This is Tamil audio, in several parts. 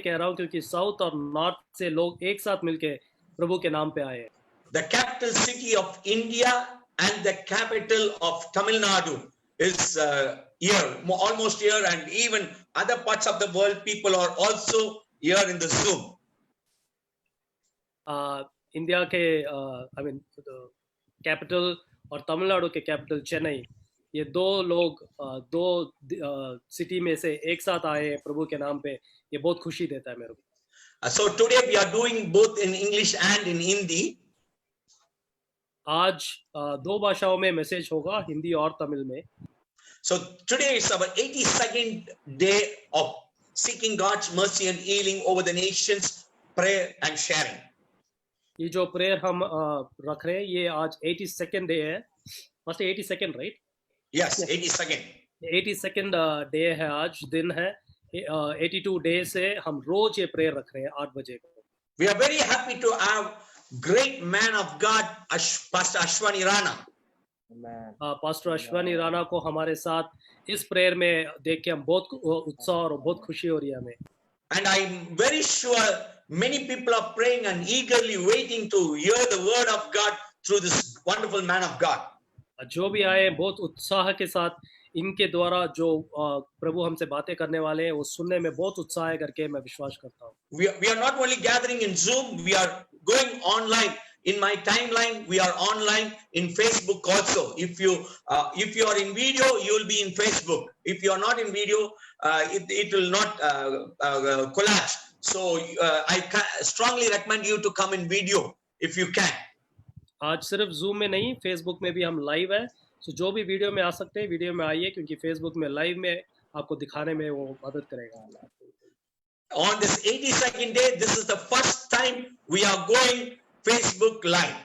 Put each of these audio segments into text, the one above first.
कह रहा हूँ क्योंकि साउथ और नॉर्थ से लोग एक साथ मिलके प्रभु के नाम पे आए हैं। The capital city of India and the capital of Tamil Nadu is here, almost here, and even other parts of the world, people are also here in the Zoom. India के कैपिटल और तमिलनाडु के कैपिटल चेन्नई, ये दो लोग दो सिटी में से एक साथ आए हैं प्रभु के नाम पे। ये बहुत खुशी देता है मेरे को। So today we are doing both in English and in Hindi. आज दो भाषाओं में मैसेज होगा, हिंदी और तमिल में। So today is our 82nd day of seeking God's mercy and healing over the nations, prayer and sharing. ये जो प्रेयर हम रख रहे हैं, ये आज 82nd डे है। Must 82nd, right? Yes, 82nd. 82nd day है, आज दिन है। 82 डे से हम रोज ये प्रेयर रख रहे हैं 8 बजे को। We are very happy to have great man of God, Pastor Ashwani Rana. Pastor Ashwani Rana को हमारे साथ इस प्रेयर में देख के हम बहुत उत्साह और बहुत खुशी हो रही है हमें। And I'm very sure many people are praying and eagerly waiting to hear the word of God through this wonderful man of God. जो भी आए बहुत उत्साह के साथ इनके द्वारा जो प्रभु हमसे बातें करने वाले हैं वो सुनने में बहुत उत्साह है करके मैं विश्वास करता हूँ। We are not only gathering in Zoom, we are going online. In my timeline, we are online in Facebook also. If you are in video, you will be in Facebook. If you are not in video, it will not collapse. So I strongly recommend you to come in video if you can. आज सिर्फ Zoom में नहीं, Facebook में भी हम लाइव है। तो जो भी वीडियो में आ सकते हैं वीडियो में आइए, क्योंकि Facebook में लाइव में आपको दिखाने में वो मदद करेगा। On this 82nd day, this is the first time we are going Facebook live.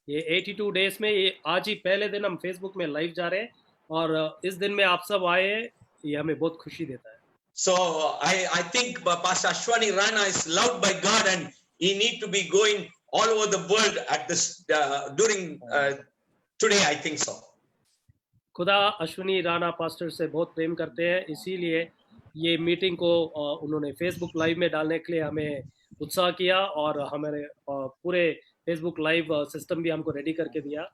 ये 82 डेज में ये आज ही पहले दिन हम Facebook में लाइव जा रहे हैं और इस दिन में आप सब आए हैं, ये हमें बहुत खुशी देता है। So I think Pastor Ashwani Rana is loved by God and he need to be going all over the world at this during today, I think so. खुदा अश्वनी राणा पास्टर से बहुत प्रेम करते हैं, इसीलिए ये मीटिंग को उन्होंने फेसबुक लाइव में डालने के लिए हमें उत्साह किया और हमारे पूरे फेसबुक लाइव सिस्टम भी हमको रेडी करके दिया।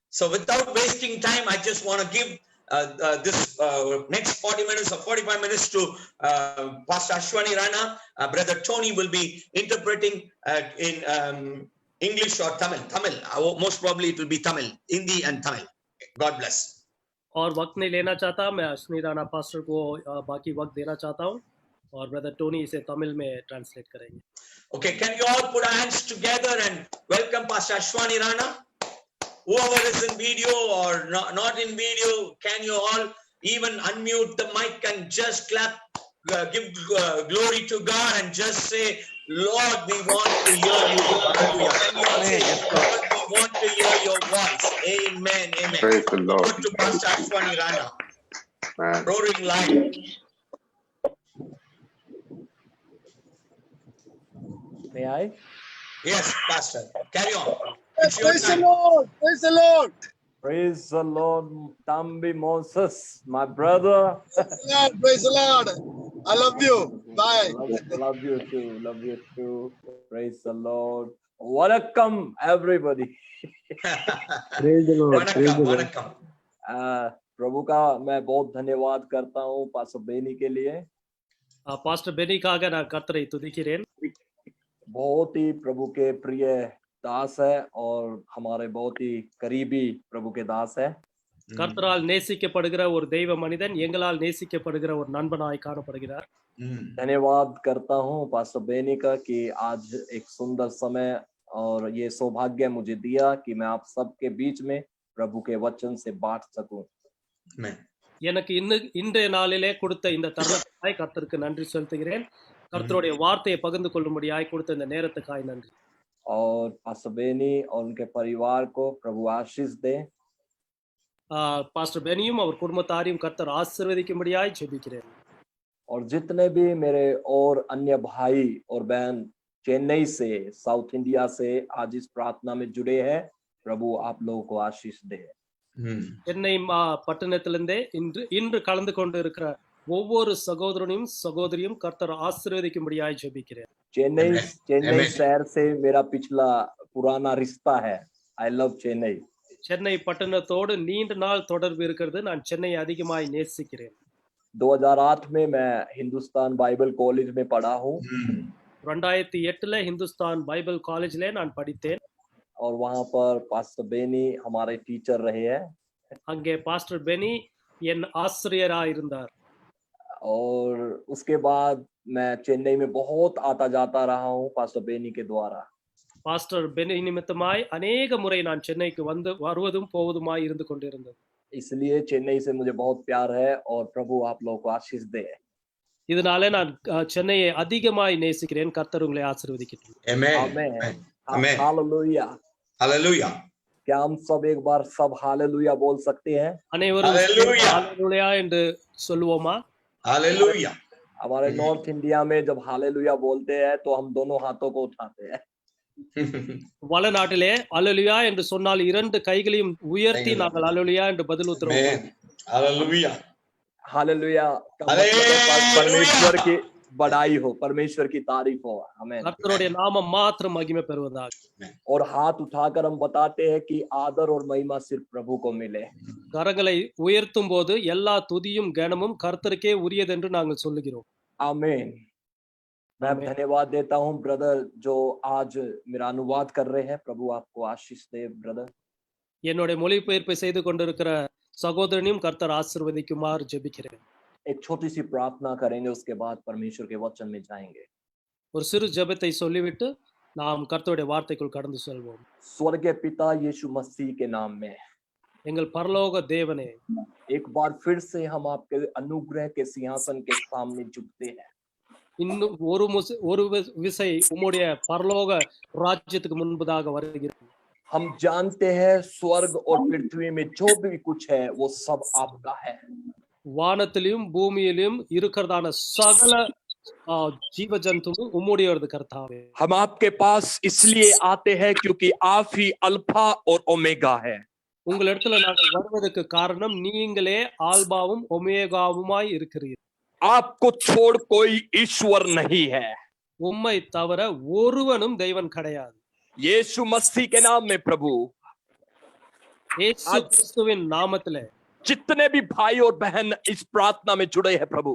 So without wasting time, I just want to give this next 40 minutes or 45 minutes to Pastor Ashwani Rana. Brother Tony will be interpreting in English or Tamil. Most probably it will be Tamil, Hindi and Tamil. God bless. और वक्त नहीं लेना चाहता, मैं अश्वनी राणा पास्टर को बाकी वक्त देना चाहता हूँ और ब्रदर टोनी इसे तमिल में ट्रांसलेट करेंगे। Okay, can you all put our hands together and welcome Pastor Ashwani Rana? Whoever is in video or not in video, can you all even unmute the mic and just clap, give glory to God and just say, Lord, we want to hear you. Hallelujah. Can you all say, Lord, we want to hear your voice. Amen. Amen. Praise the Lord. Go to Pastor Ashwani Rana. Man. Roaring lion. May I? Yes, Pastor. Carry on. Praise the Lord. Praise the Lord. Praise the Lord, Tambi Moses, my brother. Praise the Lord. I love you. Bye. Love you too. Love you too. Praise the Lord. Welcome, everybody. Praise the Lord. Vanakkam. प्रभु का मैं बहुत धन्यवाद करता हूँ पास्टर बेनी के लिए। पास्टर बेनी का अगर कर्तरी तो देखिए बहुत ही प्रभु के प्रिय दास है और हमारे बहुत ही करीबी प्रभु के दास है। கர்த்தரால் நேசிக்கப்படுகிற ஒரு தெய்வ மனிதன், எங்களால் நேசிக்கப்படுகிற ஒரு நண்பனாய் காணப்படுகிறார்। धन्यवाद करता हूँ पास्टर बेनी का कि आज एक सुंदर समय और ये सौभाग्य मुझे दिया कि मैं आप सबके बीच में प्रभु के वचन से बांट सकूं। எனக்கு இன்றைய நாளிலே கொடுத்த இந்த தருணத்துக்காய் கர்த்தருக்கு நன்றி செலுத்துகிறேன்। கர்த்தருடைய வார்த்தையை பகிர்ந்து கொள்ளும்படியாய் கொடுத்த இந்த நேரத்துக்காய் நன்றி। और पास्टर बेनी और उनके परिवार को प्रभु आशीष दे। पास्टर बेनिயும் அவர் குடும்பத்தாரையும் கர்த்தர் ஆசீர்வதிக்கும்படியாய் ஜெபிக்கிறேன்। और जितने भी मेरे और अन्य भाई और बहन चेन्नई से, साउथ इंडिया से आज इस प्रार्थना में जुड़े हैं, प्रभु आप लोगों को आशीष दे। சென்னை பட்டணத்திலிருந்து இன்று கலந்து கொண்டு இருக்கிற ஒவ்வொரு சகோதரனையும் சகோதரியும் கர்த்தர் ஆசீர்வதிக்கும்படியாய் ஜெபிக்கிறேன். चेन्नई Amen. चेन्नई Amen. शहर से मेरा पिछला पुराना रिश्ता है. I love Chennai. சென்னை பட்டணத்தோடு நீண்ட நாள் தொடர்பு இருக்கிறது. நான் சென்னையை அதிகமாய் நேசிக்கிறேன். 2008 में मैं हिंदुस्तान बाइबल कॉलेज में पढ़ा हूँ 2008ல ஹிந்துஸ்தான் பைபிள் காலேஜ்ல நான் படித்தேன். और वहाँ पर पास्टर बेनी हमारे टीचर रहे हैं. அங்கே பாஸ்டர் பெனி என் ஆசிரியராய் இருந்தார். और उसके बाद मैं चेन्नई में बहुत आता जाता रहा हूँ पास्टर बेनी के द्वारा. பாஸ்டர் பெனி நிமித்தமாய் அநேக முறை நான் சென்னைக்கு வருவதும் போவதுமாய் இருந்து கொண்டிருந்தது. इसलिए चेन्नई से मुझे बहुत प्यार है और प्रभु आप लोगों को आशीष दे. இதனால நான் சென்னையை அதிகமாய் நேசிக்கிறேன். கர்த்தர் உங்களை ஆசீர்வதிக்கட்டும். Amen. आमेन. Amen. हालेलुया. Hallelujah. क्या हम सब एक बार सब हालेलुया बोल सकते हैं? அனைவரும் Hallelujah. ஹalleluya என்று சொல்லுவோமா? Hallelujah. हमारे नॉर्थ इंडिया में जब हालेलुया बोलते हैं तो हम दोनों हाथों को उठाते हैं. வளநாட்டிலே அல்லேலூயா என்று சொன்னால் இரண்டு கைகளையும் உயர்த்தி நாங்கள் அல்லேலூயா என்று பதில் உத்தரவு. Amen. Hallelujah. हालेलुया का हालेलुया। मतलब है परमेश्वर की बड़ाई हो, परमेश्वर की तारीफ हो. आमीन. கர்த்தருடைய நாமம் மாத்திரம் மகிமை பெறுவதாக. और हाथ उठाकर हम बताते हैं कि आदर और महिमा सिर्फ प्रभु को मिले. கரங்களை உயர்த்தும் போது எல்லா துதியும் கனமும் கர்த்தருக்கே உரியது என்று நாங்கள் சொல்லுகிறோம். आमीन. मैं आमीन। धन्यवाद देता हूँ ब्रदर जो आज मेरा अनुवाद कर रहे हैं. प्रभु आपको आशीष दे ब्रदर. என்னுடைய மொழிபெயர்ப்பை செய்து கொண்டிருக்கிற சகோதரனையும் கர்த்தர் ஆசீர்வதிக்குமாறு ஜெபிக்கிறேன். एक छोटी सी प्रार्थना करेंगे उसके बाद परमेश्वर के वचन में जाएंगे. ஒரு சிறு ஜெபத்தை சொல்லிவிட்டு நாம் கர்த்தருடைய வார்த்தைக்குள் கடந்து செல்வோம். स्वर्गीय पिता यीशु मसीह के नाम में எங்கள் பரலோக தேவனே, एक बार फिर से हम आपके अनुग्रह के सिंहासन के सामने झुकते हैं. இன்னும் ஒரு விசை உம்முடைய பரலோக ராஜ்யத்துக்கு முன்பதாக வருகிறோம். हम जानते हैं स्वर्ग और पृथ्वी में जो भी कुछ है वो सब आपका है. வானத்திலும் பூமியிலும் இருக்கிறதான சகல ஜீவ ஜந்துவும் உம்முடையது கர்த்தாவே. हम आपके पास इसलिए आते हैं क्योंकि आप ही अल्फा और ओमेगा है. உங்களிடத்துல நாங்கள் வருவதற்கு காரணம் நீங்களே ஆல்பாவும் ஒமேகாவுமாய் இருக்கிறீர்கள். आपको छोड़ कोई ईश्वर नहीं है. உம்மை தவிர ஒருவனும் தெய்வன் கிடையாது. यीशु मसीह के नाम में प्रभु இயேசு கிறிஸ்துவின் நாமத்திலே जितने भी भाई और बहन इस प्रार्थना में जुड़े हैं प्रभु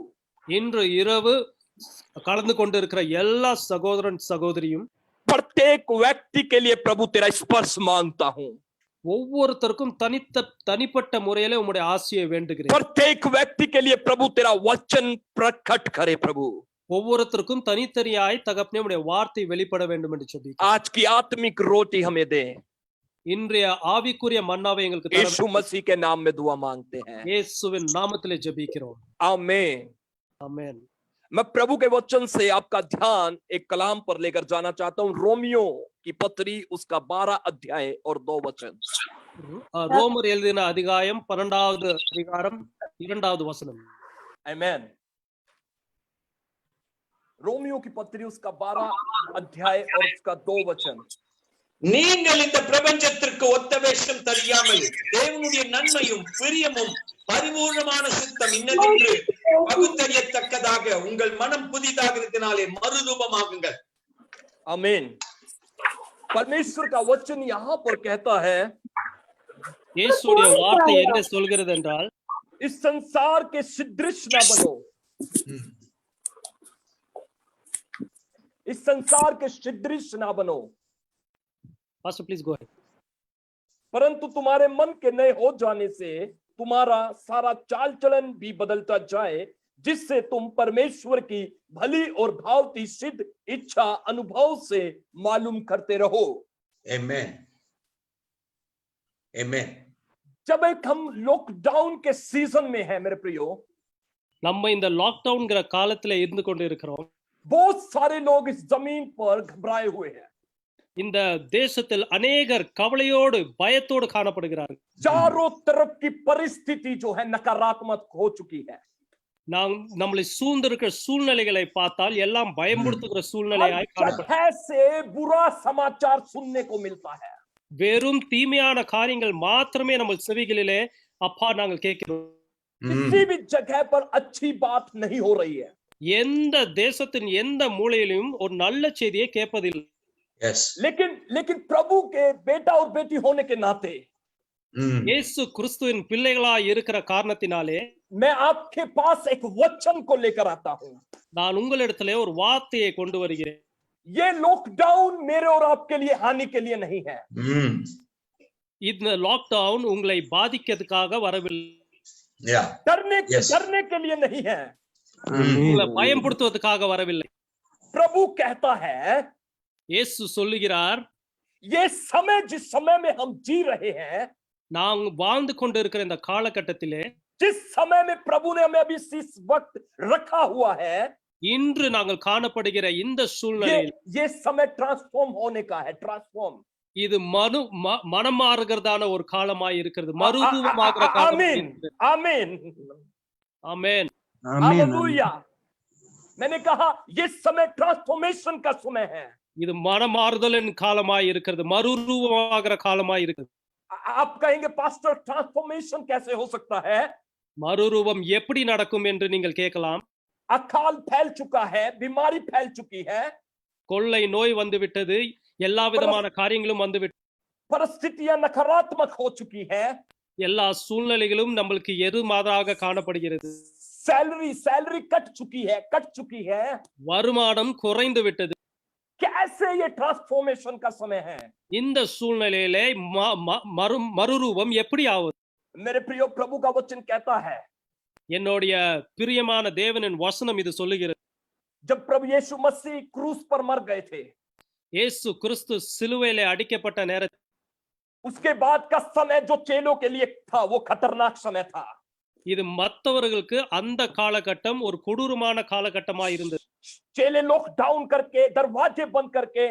இன்று இரவு கலந்து கொண்டிருக்கிற எல்லா சகோதரன் சகோதரியும் प्रत्येक व्यक्ति के लिए प्रभु तेरा स्पर्श मांगता हूँ. ஒவ்வொருத்தருக்கும் தனிப்பட்ட முறையில உம்முடைய ஆசியை வேண்டுகிறேன். प्रत्येक व्यक्ति के लिए प्रभु तेरा वचन प्रकट करे प्रभु. ஒவ்வொருத்தருக்கும் தனித்தனியாய் தகப்பனே உம்முடைய வார்த்தை வெளிப்பட வேண்டும் என்று ஜெபிக்கிறேன். आज की आत्मिक रोटी हमें दे. இன்றைய ஆவிக்குரிய மன்னாவை எங்களுக்கு यीशु मसीह के नाम में दुआ मांगते हैं. இயேசுவின் நாமத்திலே ஜெபிக்கிறோம். आमीन. ஆமென். मैं प्रभु के वचन से आपका ध्यान एक कलाम पर लेकर जाना चाहता हूँ. रोमियो की पत्री उसका 12 अध्याय और 2 वचन. ரோமர் எழுதின அதிகாரம் 12வது அதிகாரம் 2வது வசனம். आमीन. रोमियो की पत्री उसका 12 अध्याय और उसका 2 वचन. நீங்கள் இந்த பிரபஞ்சத்திற்கு ஒத்த வேஷம் தெரியாமல் தேவனுடைய நன்மையும் பிரியமும் பரிபூர்ணமான சித்தம் இன்னதென்று பகுத்தறியத்தக்கதாக உங்கள் மனம் புதிதாகிறதுனாலே மறுரூபமாகுங்கள். आमीन. परमेश्वर का वचन यहाँ पर कहता है இயேசுடைய வார்த்தை என்ன சொல்கிறது என்றால் इस संसार के सदृश ना बनो. इस संसार के सदृश ना बनो Pastor, please go ahead. परंतु तुम्हारे मन के नए हो जाने से तुम्हारा सारा चाल चलन भी बदलता जाए जिससे तुम परमेश्वर की भली और भावती सिद्ध इच्छा अनुभव से मालूम करते रहो. Amen. Amen. जब एक हम लॉकडाउन के सीजन में है मेरे प्रियो, நம்ம இந்த லாக்டவுன்ங்கிற காலத்துல இருந்து கொண்டு இருக்கிறோம். बहुत सारे लोग इस जमीन पर घबराए हुए हैं. இந்த தேசத்தில் अनेகர் கவலையோடு பயத்தோடு காணப்படுகிறார்கள். चारों तरफ की परिस्थिति जो है नकारात्मक हो चुकी है. நாம் நம்மளை சூழ்ந்திருக்கிற சூழ்நிலைகளை பார்த்தால் எல்லாம் பயமுறுத்துகிற சூழ்நிலையாய் காணப்படுகிறது. ऐसे बुरा समाचार सुनने को मिलता है. வெறும் தீமையான காரியங்கள் மாத்திரமே நம்ம செவிகளிலே அப்பா நாங்கள் கேட்கிறோம். किसी भी जगह पर अच्छी बात नहीं हो रही है, எந்த தேசத்தின் எந்த மூலையிலும் ஒரு நல்ல செய்தியை கேட்பதில்லை. Yes. लेकिन प्रभु के बेटा और बेटी होने के नाते இயேசு கிறிஸ்துவின் பிள்ளைகளாய் இருக்கிற காரணத்தினாலே मैं आपके पास एक वचन को लेकर आता हूं. நான் உங்களிடத்திலே ஒரு வார்த்தையை கொண்டு வருகிறேன். ये लॉकडाउन मेरे और आपके लिए हानि के लिए नहीं है. இந்த லாக்டவுன் உங்களை பாதிக்கிறதுக்காக வரவில்லை. Yeah. Yes. डरने के लिए नहीं है. உங்களை பயம்படுத்துவதற்காக வரவில்லை. प्रभु कहता है, இயேசு சொல்லுகிறார், ये समय जिस समय में हम जी रहे हैं, நாம் வாழ்ந்து கொண்டிருக்கிற இந்த காலகட்டத்திலே जिस समय में प्रभु ने हमें अभी इस वक्त रखा हुआ है, இன்று நாங்கள் காணப்படுகிற இந்த சூழ்நிலையில் ये समय ट्रांसफॉर्म होने का है. ट्रांसफॉर्म, இது மனம் மாறுகிறதான ஒரு காலமாய் இருக்கிறது. மறுரூபமாகிற காலம். आमीन, आमीन, ஆமென். हालेलुया. मैंने कहा ये समय ट्रांसफॉर्मेशन का समय है. இது மனமாறுதலின் காலமாய் இருக்கிறது. மறுரூபமாகிற காலமாய் இருக்கிறது. आप कहेंगे पास्टर ट्रांसफॉर्मेशन कैसे हो सकता है? மறுரூபம் எப்படி நடக்கும் என்று நீங்கள் கேட்கலாம். अकाल फैल चुका है, बीमारी फैल चुकी है, கொள்ளை நோய் வந்து விட்டது, எல்லா விதமான காரியங்களும் வந்து விட்டது, परिस्थितियां नकारात्मक हो चुकी है, எல்லா சூழ்நிலைகளும் நம்மளுக்கு எதிர்மாறாக காணப்படுகிறது, सैलरी कट चुकी है. வருமானம் குறைந்து விட்டது. कैसे ये ट्रांसफॉर्मेशन का समय है? இந்த சூழ்நிலையிலே மறுரூபம் எப்படி ஆவது? मेरे प्रियो, प्रभु का वचन कहता है, என்னுடைய பிரியமான தேவனின் வசனம் இது சொல்லுகிறது. जब प्रभु यीशु मसीह क्रूस पर मर गए थे, இயேசு கிறிஸ்து சிலுவையிலே அடிக்கப்பட்ட நேரத்தில் उसके बाद का समय जो चेलों के लिए था वो खतरनाक समय था. இது மற்றவர்களுக்கு அந்த காலகட்டம் ஒரு கொடூரமான காலகட்டமாய் இருந்தது. चेले लॉकडाउन करके, दरवाजे बंद करके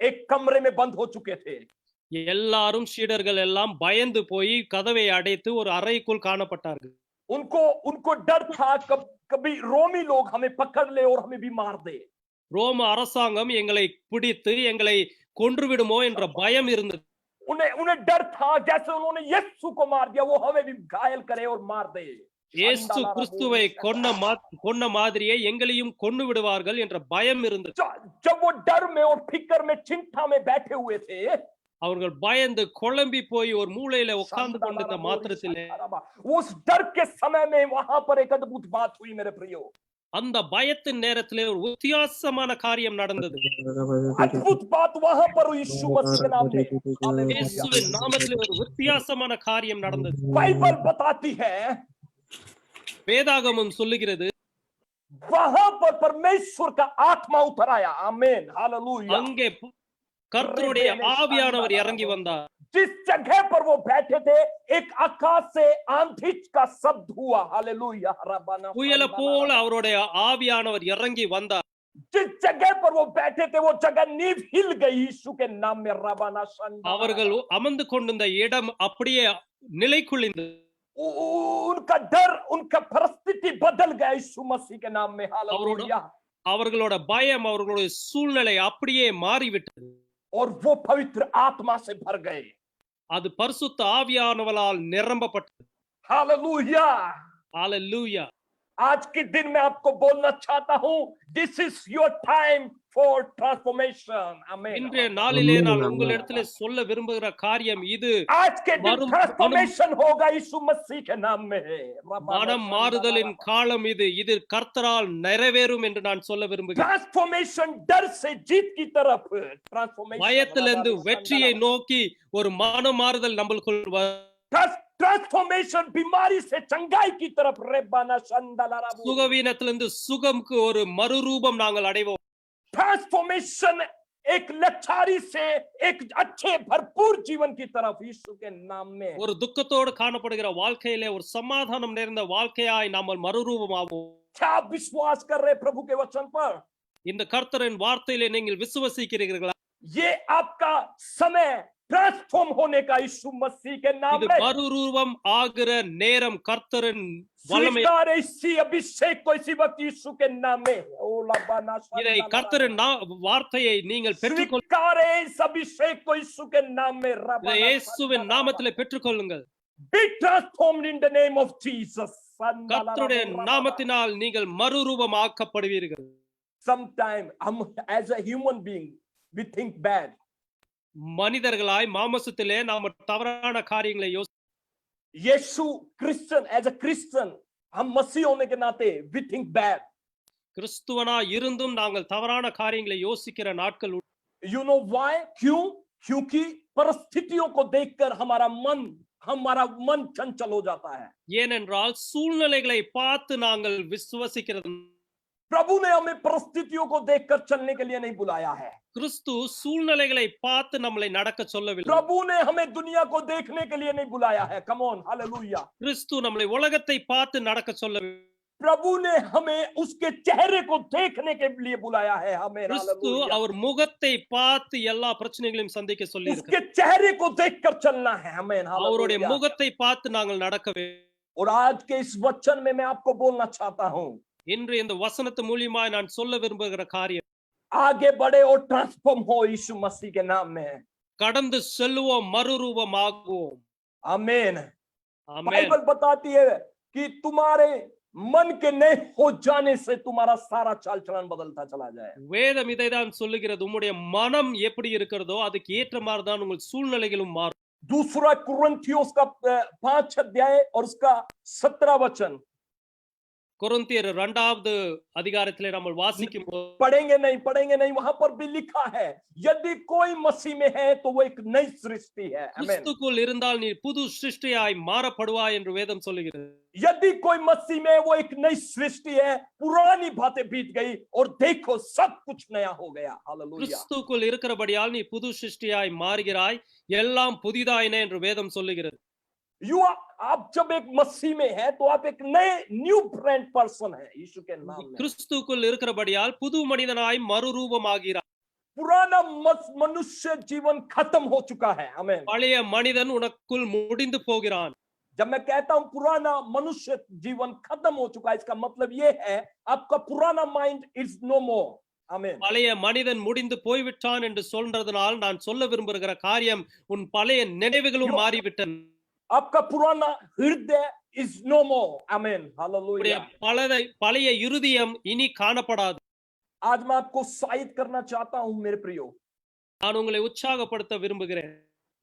एक कमरे में बंद हो चुके थे. எல்லாரும் சீடர்கள் எல்லாம் பயந்து போய் கதவை அடைத்து ஒரு அறைக்குள் காணப்பட்டார்கள். उनको डर था कभी रोमी लोग हमें पकड़ ले और हमें भी मार दे. ரோம அரசாங்கம் எங்களை பிடித்து எங்களை கொன்று விடுமோ என்ற பயம் இருந்தது. उन्हें डर था जैसे उन्होंने यीशु को मार दिया, वो हमें भी घायल करे और मार दे. இயேசு கிறிஸ்துவை கொன்ன மாதிரியே எங்களையும் கொன்று விடுவார்கள் என்ற பயம் இருந்தது. जब वो डर में और फिक्र में, चिंता में बैठे हुए थे, அவர்கள் பயந்து குழம்பி போய் ஒரு மூலையில உட்கார்ந்து கொண்டிருந்த மாத்திரத்திலே उस डर के समय में वहां पर एक अद्भुत बात हुई मेरे प्रियो. அந்த பயத்தின் நேரத்திலே ஒரு வித்தியாசமான காரியம் நடந்தது. अद्भुत बात वहां पर यीशु मसीह के नाम में, இயேசுவின் நாமத்திலே ஒரு வித்தியாசமான காரியம் நடந்தது. बाइबल बताती है, வேதாகமம் சொல்லுகிறது, वहां पर परमेश्वर का आत्मा उतर आया. आमीन, हालेलुया. அங்கே கர்த்தருடைய ஆவியானவர் இறங்கி வந்தார். जिस जगह पर वो बैठे थे, एक आकाश से आंधी का शब्द हुआ. हालेलुया. புயல போல அவருடைய ஆவியானவர் இறங்கி வந்தார். जिस जगह पर वो बैठे थे वो जगह नींव हिल गई यीशु के नाम में. रबाना शंदा, அவர்கள் அமர்ந்து கொண்டிருந்த இடம் அப்படியே நிலை குலைந்தது. उनका डर, उनका परिस्थिति बदल गया यीशु मसीह के नाम में. हालेलुया. அவர்களோட பயம், அவர்களுடைய சூழ்நிலை அப்படியே மாறிவிட்டது. और वो पवित्र आत्मा से भर गए. அது பரிசுத்த ஆவியானவரால் நிரம்பப்பட்டது. हालेलुया. ஹalleluya. आज के दिन मैं आपको बोलना चाहता हूं, this is your time for transformation. आमीन. இன்றைய நாளிலே நான் உங்களிடத்திலே சொல்ல விரும்புகிற காரியம் இது. आज के दिन ट्रांसफॉर्मेशन होगा यीशु मसीह के नाम में. மனம் மாறுதலின் காலம் இது. இது கர்த்தரால் நிறைவேறும் என்று நான் சொல்ல விரும்புகிறேன். ट्रांसफॉर्मेशन डर से जीत की तरफ, ट्रांसफॉर्मेशन பயத்திலிருந்து வெற்றியை நோக்கி ஒரு மனம் மாறுதல் நம்மளுக்குள் ट्रांसफॉर्मेशन बीमारी से चंगाई की तरफ. रेबाना शंदलारा, சுகவீனத்திலிருந்து சுகம்க்கு ஒரு மறுரூபம் நாங்கள் அடைவோம். ट्रांसफॉर्मेशन एक लचारी से एक अच्छे भरपूर जीवन की तरफ यीशु के नाम में. ஒரு துக்கத்தோடு காணப்படுகிற வாழ்க்கையிலே ஒரு சமாதானம் நிறைந்த வாழ்க்கையாய் நாம் மறுரூபமாவோம். क्या आप विश्वास कर रहे प्रभु के वचन पर? இந்த கர்த்தரின் வார்த்தையிலே நீங்கள் விசுவாசிக்கிறீர்களா? ये आपका समय ट्रांसफॉर्म होने का यीशु मसीह के नाम இது में. மறுரூபம் ஆகிற நேரம் கர்த்தரின் வல்லமை. स्वीकार इसी अभिषेक को इसी वक्त यीशु के नाम में. ओ लबाना இதை கர்த்தரின் வார்த்தையை நீங்கள் பெற்றுக்கொள்ளுங்கள். स्वीकार इस अभिषेक को यीशु के नाम में. இதை இயேசுவின் நாமத்திலே பெற்றுக்கொள்ளுங்கள். Be transformed in the name of Jesus. கர்த்தருடைய நாமத்தினால் நீங்கள் மறுரூபமாக்கப்படுவீர்கள். Sometimes as a human being we think bad. மனிதர்களாய் மாம்சத்திலே நாம் தவறான காரியங்களை यीशु Christian, as a Christian हम मसीह होने के नाते we think bad. கிறிஸ்துவனா இருந்தும் நாங்கள் தவறான காரியங்களை யோசிக்கிற நாட்கள். You know why? क्यों? क्योंकि परिस्थितियों को देखकर हमारा मन चंचल हो जाता है. ஏனென்றால் சூழ்நிலைகளை பார்த்து நாங்கள் விசுவாசிக்கிறது. प्रभु ने हमें परिस्थितियों को देखकर चलने के लिए नहीं बुलाया है. கிறிஸ்து சூழ்நிலைகளை பார்த்து நம்மளை நடக்க சொல்லவில்லை. प्रभु ने हमें दुनिया को देखने के लिए नहीं बुलाया है. Come on, hallelujah. கிறிஸ்து நம்மளை உலகத்தை பார்த்து நடக்க சொல்லவில்லை. प्रभु ने हमें उसके चेहरे को देखने के लिए बुलाया है. हमें கிறிஸ்து அவர் முகத்தை பார்த்து எல்லா பிரச்சனைகளையும் சந்திக்க சொல்லி उसके இருக்கிறார். चेहरे को देखकर चलना है. हमें அவருடைய முகத்தை பார்த்து நாங்கள் நடக்க வேண்டும். और आज के इस वचन में मैं आपको बोलना चाहता हूं. இன்று இந்த வசனத்து மூலமாய் நான் சொல்ல விரும்புகிற காரியம், आगे बढ़े और ट्रांसफॉर्म हो यीशु मसीह के नाम में. கடந்து செல்வோம், மறுரூபமாகுவோம். आमीन. ஆமென். बाइबल बताती है कि तुम्हारे मन के नए हो जाने से तुम्हारा सारा चाल चलन बदलता चला जाए. வேதம் இதைதான் சொல்லுகிறது. உம்முடைய மனம் எப்படி இருக்கிறதோ அதுக்கு ஏற்ற மாதிரி தான் உங்கள் சூழ்நிலைகளும் மாறும். दूसरा कुरिन्थियों का 5 अध्याय और उसका 17 वचन கொரிந்தியர் 2வது அதிகாரத்திலே நம்ம வாசிக்கும் போது पढ़ेंगे नहीं, वहां पर भी लिखा है यदि कोई मसीह में है तो वो एक नई सृष्टि है. आमीन. கிறிஸ்துக்குள் இருந்தால் நீ புது சிருஷ்டியாய் மாறப்படுவாய் என்று வேதம் சொல்லுகிறது. यदि कोई मसीह में वो एक नई सृष्टि है, पुरानी बातें बीत गई और देखो सब कुछ नया हो गया. हालेलुया. கிறிஸ்துக்குள் இருக்கிறபடியால் நீ புது சிருஷ்டியாய் மாறுகிறாய், எல்லாம் புதிதாயின என்று வேதம் சொல்லுகிறது. आप जब एक मसीह में है तो आप एक नए न्यू ब्रांड पर्सन है यीशु के नाम में. கிறிஸ்துக்குள் இருக்கிறபடியால் புது மனிதனாய் மறுரூபமாகிறாய். पुराना मनुष्य जीवन खत्म हो चुका है. आमीन. பழைய மனிதன் உனக்குள் முடிந்து போகிறான். जब मैं कहता हूं पुराना मनुष्य जीवन खत्म हो चुका है, इसका मतलब ये है आपका पुराना माइंड इज नो मोर. आमीन. பழைய மனிதन முடிந்து போய்விட்டான் என்று சொல்றதுனால் நான் சொல்ல விரும்புகிற காரியம், உன் பழைய நினைவுகளும் மாறிவிட்டன. आपका पुराना हृदय इज नो मोर. आमीन. हालेलुया. பழைய இருதயம் இனி காணப்படாது. आज मैं आपको उत्साहित करना चाहता हूं मेरे प्रियो. நான் உங்களை உற்சாகப்படுத்த விரும்புகிறேன்.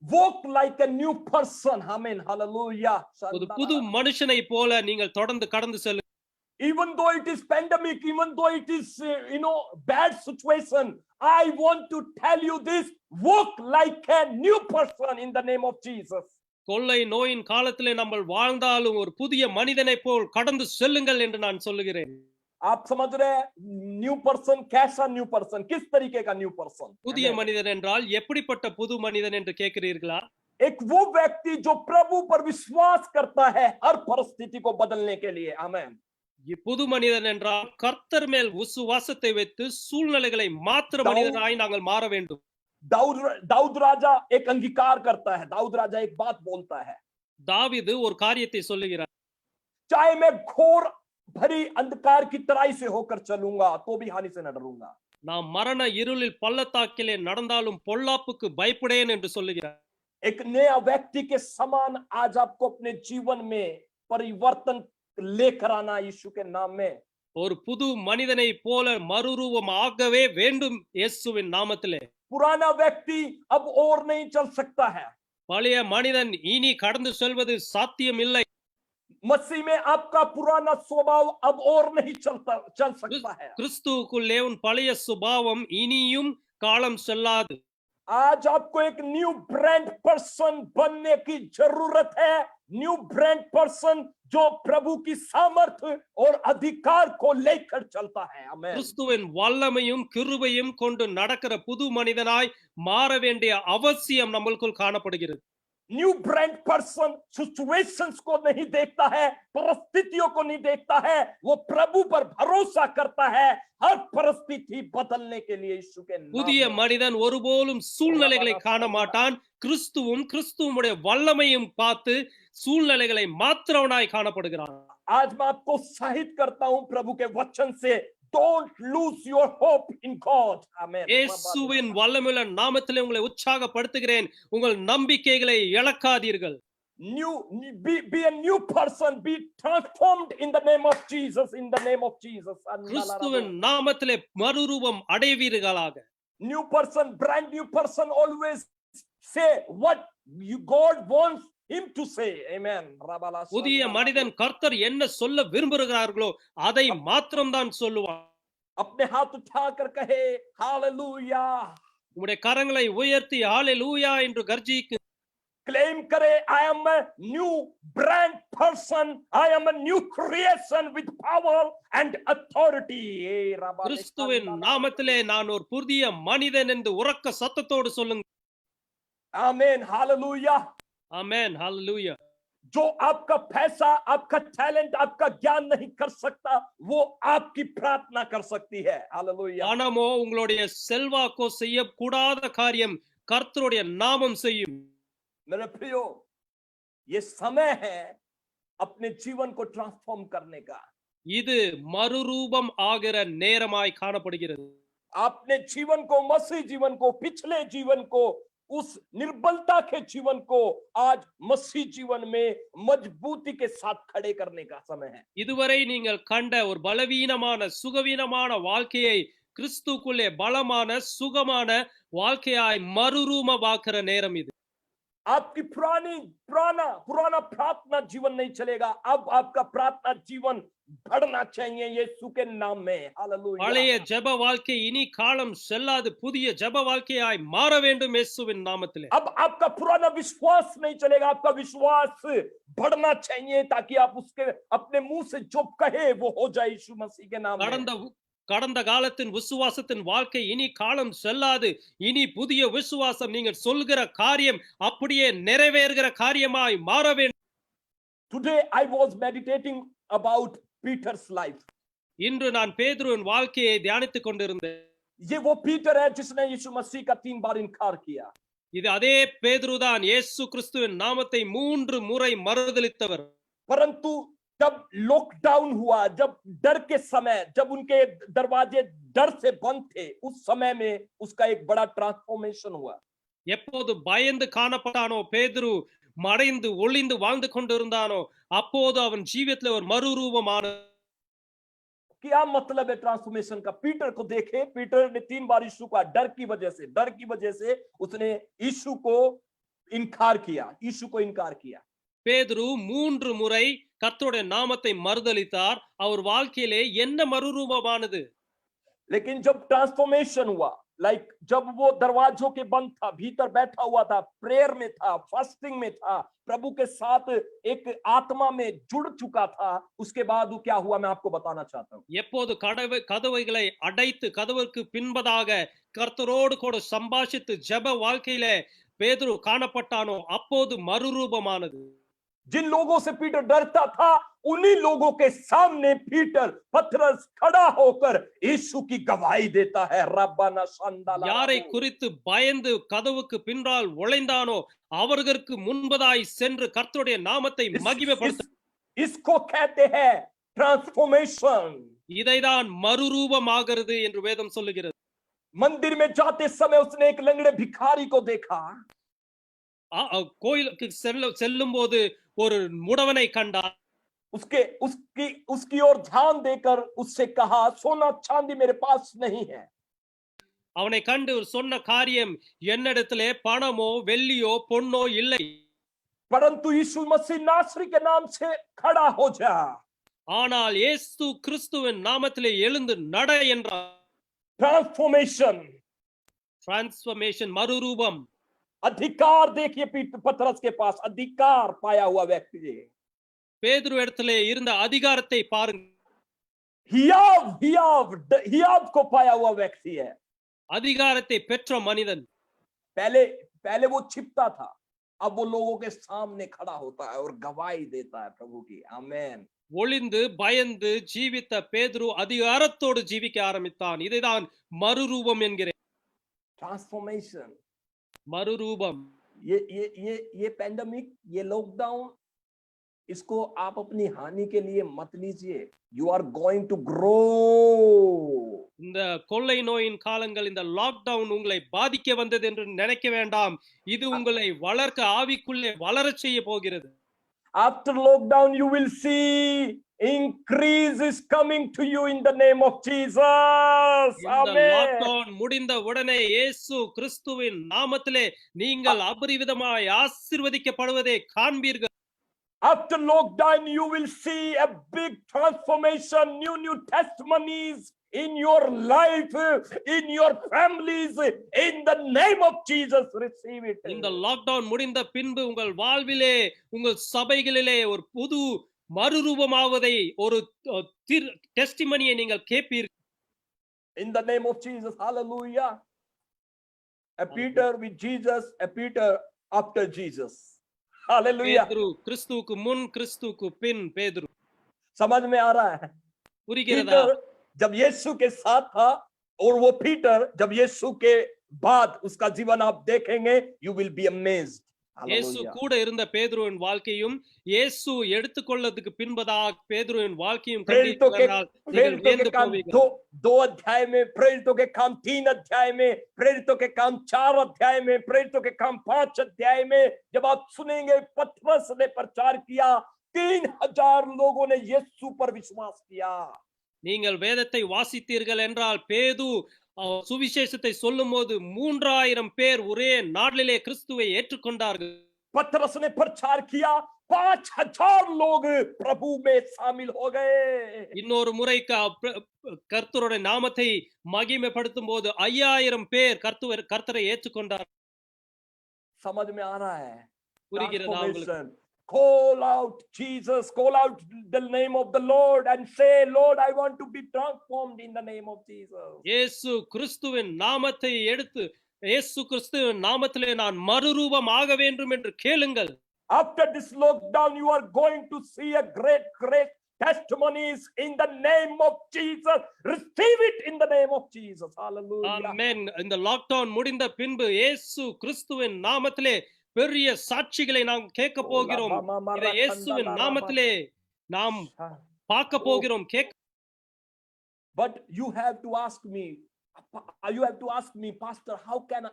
Walk like a new person. Amen. Hallelujah. ஒரு புது மனுஷனை போல நீங்கள் தொடர்ந்து கடந்து செல்லுங்கள். Even though it is pandemic, even though it is bad situation, I want to tell you this: walk like a new person in the name of Jesus. கொள்ளை நோயின் காலத்திலே நம்ம வாழ்ந்தாலும் ஒரு புதிய மனிதனை போல் கடந்து செல்லுங்கள் என்று நான் சொல்லுகிறேன். आप समझ रहे हैं न्यू पर्सन कैसा न्यू पर्सन, किस तरीके का न्यू पर्सन? புதிய மனிதன் என்றால் எப்படிப்பட்ட புது மனிதன் என்று கேட்கிறீர்களா? एक वो व्यक्ति जो प्रभु पर विश्वास करता है हर परिस्थिति को बदलने के लिए. आमीन. புது மனிதன் என்றால் கர்த்தர் மேல் விசுவாசத்தை வைத்து சூழ்நிலைகளை மாற்ற மனிதனாய் நாங்கள் மாற வேண்டும். दाऊद राजा एक अंगीकार करता है. दाऊद राजा एक बात बोलता है. தாவீது ஒரு காரியத்தை சொல்லுகிறார். चाहे मैं घोर भरी अंधकार की तराई से होकर चलूंगा तो भी हानि से न डरूंगा. நான் மரண இருளில் பள்ளத்தாக்கிலே நடந்தாலும் பொல்லாப்புக்கு பயப்படேன் என்று சொல்லுகிறார். एक नया व्यक्ति के समान आज आपको अपने जीवन में परिवर्तन लेकर आना यीशु के नाम में. ஒரு புது மனிதனை போல மறுரூபமாகவே வேண்டும் இயேசுவின் நாமத்திலே. पुराना व्यक्ति अब और नहीं चल सकता है. பழைய மனிதன் இனி கடந்து செல்வது சாத்தியம் இல்லை. मसीह में आपका पुराना स्वभाव अब और नहीं चल सकता है. கிறிஸ்துவுக்குள்ளே உன் பழைய சுபாவம் இனியும் காலம் செல்லாது. आज आपको एक न्यू ब्रांड पर्सन बनने की जरूरत है. न्यू ब्रांड पर्सन जो प्रभु की सामर्थ्य और अधिकार को लेकर चलता है. आमीन. கிறிஸ்துவின் வல்லமையும் கிருபையும் கொண்டு நடக்கிற புது மனிதனாய் மாற வேண்டிய அவசியம் நம்மளுக்குள் காணப்படுகிறது. न्यू ब्रांड पर्सन सिचुएशंस को नहीं देखता है, परिस्थितियों को नहीं देखता है, वो प्रभु पर भरोसा करता है हर परिस्थिति बदलने के लिए यीशु के नाम. புதிய மனிதன் ஒருபோதும் சூழ்நிலைகளை காண மாட்டான். கிறிஸ்துவுடைய வல்லமையும் பார்த்து சூழ்நிலைகளை மாத்திரவனாய் காணப்படுகிறான். आज मैं आपको उत्साहित करता हूं प्रभु के वचन से. Don't lose your hope in God. Amen. இயேசுவின் வல்லமையுள்ள நாமத்திலே உங்களை உற்சாகப்படுத்துகிறேன். உங்கள் நம்பிக்கைகளை இழக்காதீர்கள். be a new person, be transformed in the name of Jesus, in the name of Jesus. கிறிஸ்துவின் நாமத்திலே மறுரூபம் அடைவீர்களாக. New person, brand new person, always say what God wants him to say. Amen. புதிய மனிதன் கர்த்தர் என்ன சொல்ல விரும்புகிறார்களோ அதை மாத்திரம் தான் சொல்லுவான். अपने हाथ उठाकर कहे हालेलुया. உம்முடைய கரங்களை உயர்த்தி ஹalleluya என்று கர்ஜிக்கு. Claim करे I am a new brand person, I am a new creation with power and authority. கிறிஸ்துவின் நாமத்திலே நான் ஒரு புதிய மனிதன் என்று உரக்க சத்தத்தோடு சொல்லுங்க. आमेन. हालेलुया. ஆமென். ஹalleluya. जो आपका पैसा, आपका टैलेंट, आपका ज्ञान नहीं कर सकता, वो आपकी प्रार्थना कर सकती है. हालेलुया. பணமோ உங்களுடைய செல்வாக்கோ செய்யக்கூடாத காரியம் கர்த்தருடைய நாமம் செய்யும். मेरे प्रियो, ये समय है अपने जीवन को ट्रांसफॉर्म करने का. இது மறுரூபம் ஆகிற நேரமாய் காணப்படுகிறது. आपने जीवन को, मसीह जीवन को, पिछले जीवन को, उस निर्बलता के जीवन को आज मसीह जीवन में मजबूती के साथ खड़े करने का समय है. இதுவரை நீங்கள் கண்ட ஒரு பலவீனமான சுகவீனமான வாழ்க்கையை கிறிஸ்துக்குள்ளே பலமான சுகமான வாழ்க்கையாய் மறுரூபமாக்குற நேரம் இது. आपकी पुराना प्रार्थना जीवन नहीं चलेगा. अब आपका प्रार्थना जीवन बढ़ना चाहिए यीशु के नाम में. हालेलुया. பழைய ஜெப வாழ்க்கை இனி காலம் செல்லாது புதிய ஜெப வாழ்க்கையாய் மாற வேண்டும் இயேசுவின் நாமத்திலே. अब आपका पुराना विश्वास नहीं चलेगा. आपका विश्वास बढ़ना चाहिए ताकि आप उसके अपने मुंह से जो कहे वो हो जाए यीशु मसीह के नाम में. கடந்த காலத்தின் விசுவாசத்தின் வாழ்க்கை இனி காலம் செல்லாது. இனி புதிய விசுவாசம் நீங்கள் சொல்கிற காரியம் அப்படியே நிறைவேறுகிற காரியமாய் மாற வேண்டும். Today I was meditating about Peter's life. இன்று நான் பேதுருவின் வாழ்க்கையை தியானித்துக் கொண்டிருந்தேன். ये वो पीटर है जिसने यीशु मसीह का 3 बार इनकार किया. இது அதே பேதுருதான் இயேசு கிறிஸ்துவின் நாமத்தை 3 முறை மறுதலித்தவர். परंतु जब लॉकडाउन हुआ, जब डर के समय, जब उनके दरवाजे डर से बंद थे, उस समय में उसका एक बड़ा ट्रांसफॉर्मेशन हुआ. எப்போது பயந்து காணப்பட்டானோ பேதுரு, மறைந்து ஒளிந்து வாழ்ந்து கொண்டிருந்தானோ அப்போது அவன் ஜீவியத்தில் ஒரு மறுரூபமான. क्या मतलब है ट्रांसफॉर्मेशन का? पीटर को देखे, पीटर ने 3 बार यीशु का डर की वजह से उसने यीशु को इनकार किया. பேதுரு 3 முறை கர்த்தருடைய நாமத்தை மறுதலித்தார். அவர் வாழ்க்கையிலே என்ன மறுரூபமானது? लेकिन जब ट्रांसफॉर्मेशन हुआ, जब वो दरवाजों के बंद था, भीतर बैठा हुआ था, प्रेयर में था, फास्टिंग में था, प्रभु के साथ एक आत्मा में जुड़ चुका था, उसके बाद वो क्या हुआ मैं आपको बताना चाहता हूँ. எப்போது கதவைகளை அடைத்து கதவுக்கு பின்பதாக கர்த்தரோடு கூட சம்பாஷித்து ஜெப வாழ்க்கையிலே பேதுரு காணப்பட்டானோ அப்போது மறுரூபமானது. जिन लोगों से पीटर डरता था, उन्हीं लोगों के सामने पीटर पतरस खड़ा होकर यीशु की गवाही देता है. रब्बाना शांदाला. யாரை குறித்து பயந்து கதவுக்கு பின்னால் ஒளிந்தானோ அவர்களுக்கு முன்பதாய் சென்று கர்த்தருடைய நாமத்தை மகிமைப்படுத்த. इसको कहते हैं ट्रांसफॉर्मेशन. இதைதான் மறுரூபமாகிறது என்று வேதம் சொல்லுகிறது. मंदिर में जाते समय उसने एक लंगड़े भिखारी को देखा. கோயிலுக்கு செல்லும் போது ஒரு முடவனை கண்டார். उसकी ओर ध्यान देकर उससे कहा, सोना चांदी मेरे पास नहीं है. அவனை கண்டு சொன்ன காரியம், என்னிடத்திலே பணமோ வெள்ளியோ பொன்னோ இல்லை. परंतु यीशु मसीह नासरी के नाम से खड़ा हो जा. ஆனால் இயேசு கிறிஸ்துவின் நாமத்திலே எழுந்து நட என்றார். ट्रांसफॉर्मेशन மறுரூபம். अधिकार देखिए पतरस के पास अधिकार पाया हुआ व्यक्ति. பேதுரு இடத்திலே இருந்த அதிகாரத்தை பாருங்க. हियाव को पाया हुआ व्यक्ति है. அதிகாரத்தை பெற்ற மனிதன். पहले वो छिपता था, अब वो लोगों के सामने खड़ा होता है और गवाही देता है प्रभु की. आमेन. ஒளிந்து பயந்து ஜீவித்த பேதுரு அதிகாரத்தோடு ஜீவிக்க ஆரம்பித்தான். இதைதான் மறுரூபம் என்கிறேன். ट्रांसफॉर्मेशन. மறுரூபம். ये पेंडेमिक, ये लॉकडाउन, इसको आप अपनी हानि के लिए मत लीजिए. You are going to grow. இந்த கொள்ளை நோயின் காலங்கள், இந்த லாக்டவுன் உங்களை பாதிக்க வந்தது என்று நினைக்க வேண்டாம். இது உங்களை வளர்க்க, ஆவிக்குள்ளே வளரச் செய்ய போகிறது. After lockdown, you will see increase is coming to you in the name of Jesus. இந்த Amen. லாக்டவுன் முடிந்த உடனே இயேசு கிறிஸ்துவின் நாமத்திலே நீங்கள் அபரிவிதமாய் ஆசீர்வதிக்கப்படுவதை காண்பீர்கள். After lockdown, you will see a big transformation, new testimonies in your life, in your families, in the name of Jesus. Receive it. இந்த லாக்டவுன் முடிந்த பின்பு உங்கள் வாழ்விலே, உங்கள் சபைகளிலே ஒரு புது மறுரூபமாவதை, ஒரு டெஸ்டிமனியை நீங்கள் கேட்பீர்கள். In the name of Jesus. Hallelujah. A Peter with Jesus, a Peter after Jesus. Hallelujah. பேதுரு கிறிஸ்துவுக்கு முன், கிறிஸ்துவுக்கு பின் பேதுரு. समझ में आ रहा है? புரிகிறதா? पीटर जब यीशु के साथ था और वो पीटर जब यीशु के बाद उसका जीवन आप देखेंगे, you will be amazed. இயேசு கூட இருந்த பேதுருவின் வாழ்க்கையும், இயேசு எடுத்துக்கொள்ளதுக்கு பின்பதாக பேதுருவின் வாழ்க்கையும் प्रेरितों के நீங்கள் வியந்து काम போவீர்கள். दो अध्याय में, प्रेरितों के काम 3 अध्याय में, प्रेरितों के काम 4 अध्याय में, प्रेरितों के काम 5 अध्याय में जब आप सुनेंगे, पतरस ने प्रचार किया, 3000 लोगों ने यीशु पर विश्वास किया. நீங்கள் வேதத்தை வாசித்தீர்கள் என்றால், பேது சுவிசேஷத்தை சொல்லும்போது 3000 பேர் ஒரே நாளிலே கிறிஸ்துவை ஏற்றுக்கொண்டார்கள். पतरस ने प्रचार किया, 5000 लोग प्रभु में शामिल हो गए. இன்னொரு முறை கர்த்தருடைய நாமத்தை மகிமைப்படுத்தும் போது 5000 பேர் கர்த்தரை ஏற்றுக்கொண்டார். समझ में आ रहा है? புரிகிறதா உங்களுக்கு? Call out Jesus, call out the name of the Lord and say, Lord, I want to be transformed in the name of Jesus. இயேசு கிறிஸ்துவின் நாமத்தை எடுத்து, இயேசு கிறிஸ்துவின் நாமத்திலே நான் மறுரூபம் ஆக வேண்டும் என்று கேளுங்கள். After this lockdown, you are going to see a great testimonies in the name of Jesus. Receive it in the name of Jesus. Hallelujah. ஆமென். இந்த லாக்டவுன் முடிந்த பின்பு இயேசு கிறிஸ்துவின் நாமத்திலே பெரிய சாட்சிகளை நாம் கேட்க போகிறோம். இதை இயேசுவின் நாமத்திலே நாம் பார்க்க போகிறோம். But you have to ask me, Pastor, how can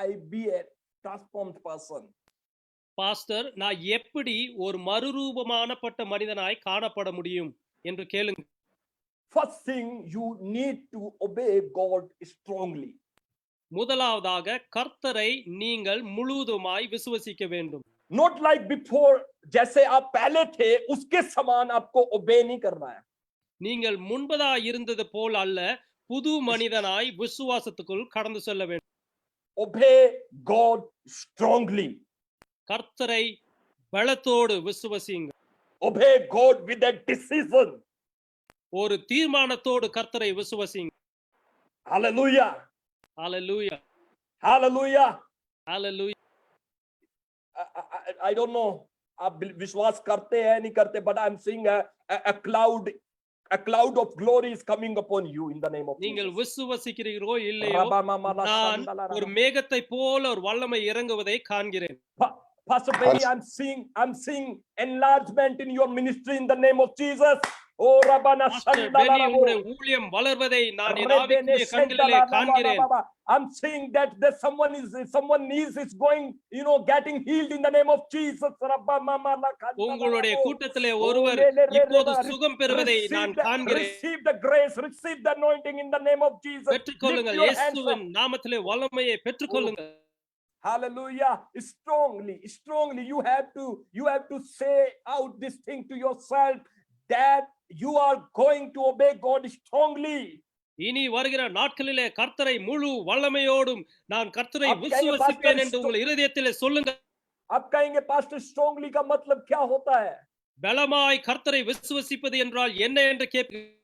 I be a transformed person? Pastor, நான் எப்படி ஒரு மறுரூபமானப்பட்ட மனிதனாய் காணப்பட முடியும் என்று கேளுங்க. First thing, you need to obey God strongly. முதலாவதாக கர்த்தரை நீங்கள் முழுவதுமாய் விசுவசிக்க வேண்டும். Not like before, जैसे आप पहले थे उसके समान आपको obey नहीं करना है. நீங்கள் முன்பதாய் இருந்தது போல் அல்ல, புது மனிதனாய் விசுவாசத்துக்குள் கடந்து செல்ல வேண்டும். Obey God strongly. கர்த்தரை பலத்தோடு விசுவசிங்க. Obey God with a decision. ஒரு தீர்மானத்தோடு கர்த்தரை விசுவசிங்க. Hallelujah. Hallelujah. Hallelujah. Hallelujah. I don't know आप विश्वास करते हैं नहीं करते, but I'm seeing a cloud of glory is coming upon you in the name of Jesus. நீங்கள் விசுவசிக்கிறீர்களோ இல்லையோ, நான் ஒரு மேகத்தை போல ஒரு வல்லமை இறங்குவதை காண்கிறேன். Pastor Benny, I'm seeing enlargement in your ministry in the name of Jesus. Oh Rabana Shandala, ஊழியம் வளர்வதை நான் என் ஆவிக்குரிய கண்களிலே காண்கிறேன். I'm seeing that there's someone is going, getting healed in the name of Jesus. உங்களுடைய கூட்டத்திலே ஒருவர் இப்போது சுகம் பெறுவதை நான் காண்கிறேன். Receive the grace, receive the anointing in the name of Jesus. பெற்றுக்கொள்ளுங்கள், இயேசுவின் நாமத்திலே வல்லமையை பெற்றுக்கொள்ளுங்கள். Hallelujah. Strongly you have to say out this thing to yourself that you are going to obey God strongly. இனி வருகிற நாட்களிலே கர்த்தரை முழு வல்லமையோடும் நான் கர்த்தரை விசுவசிப்பேன் என்று உங்கள் இருதயத்திலே சொல்லுங்கள். आप कहेंगे पास्टर स्ट्रांगली का मतलब क्या होता है? பலமாய் கர்த்தரை விசுவசிப்பது என்றால் என்ன என்று கேட்பீர்கள்.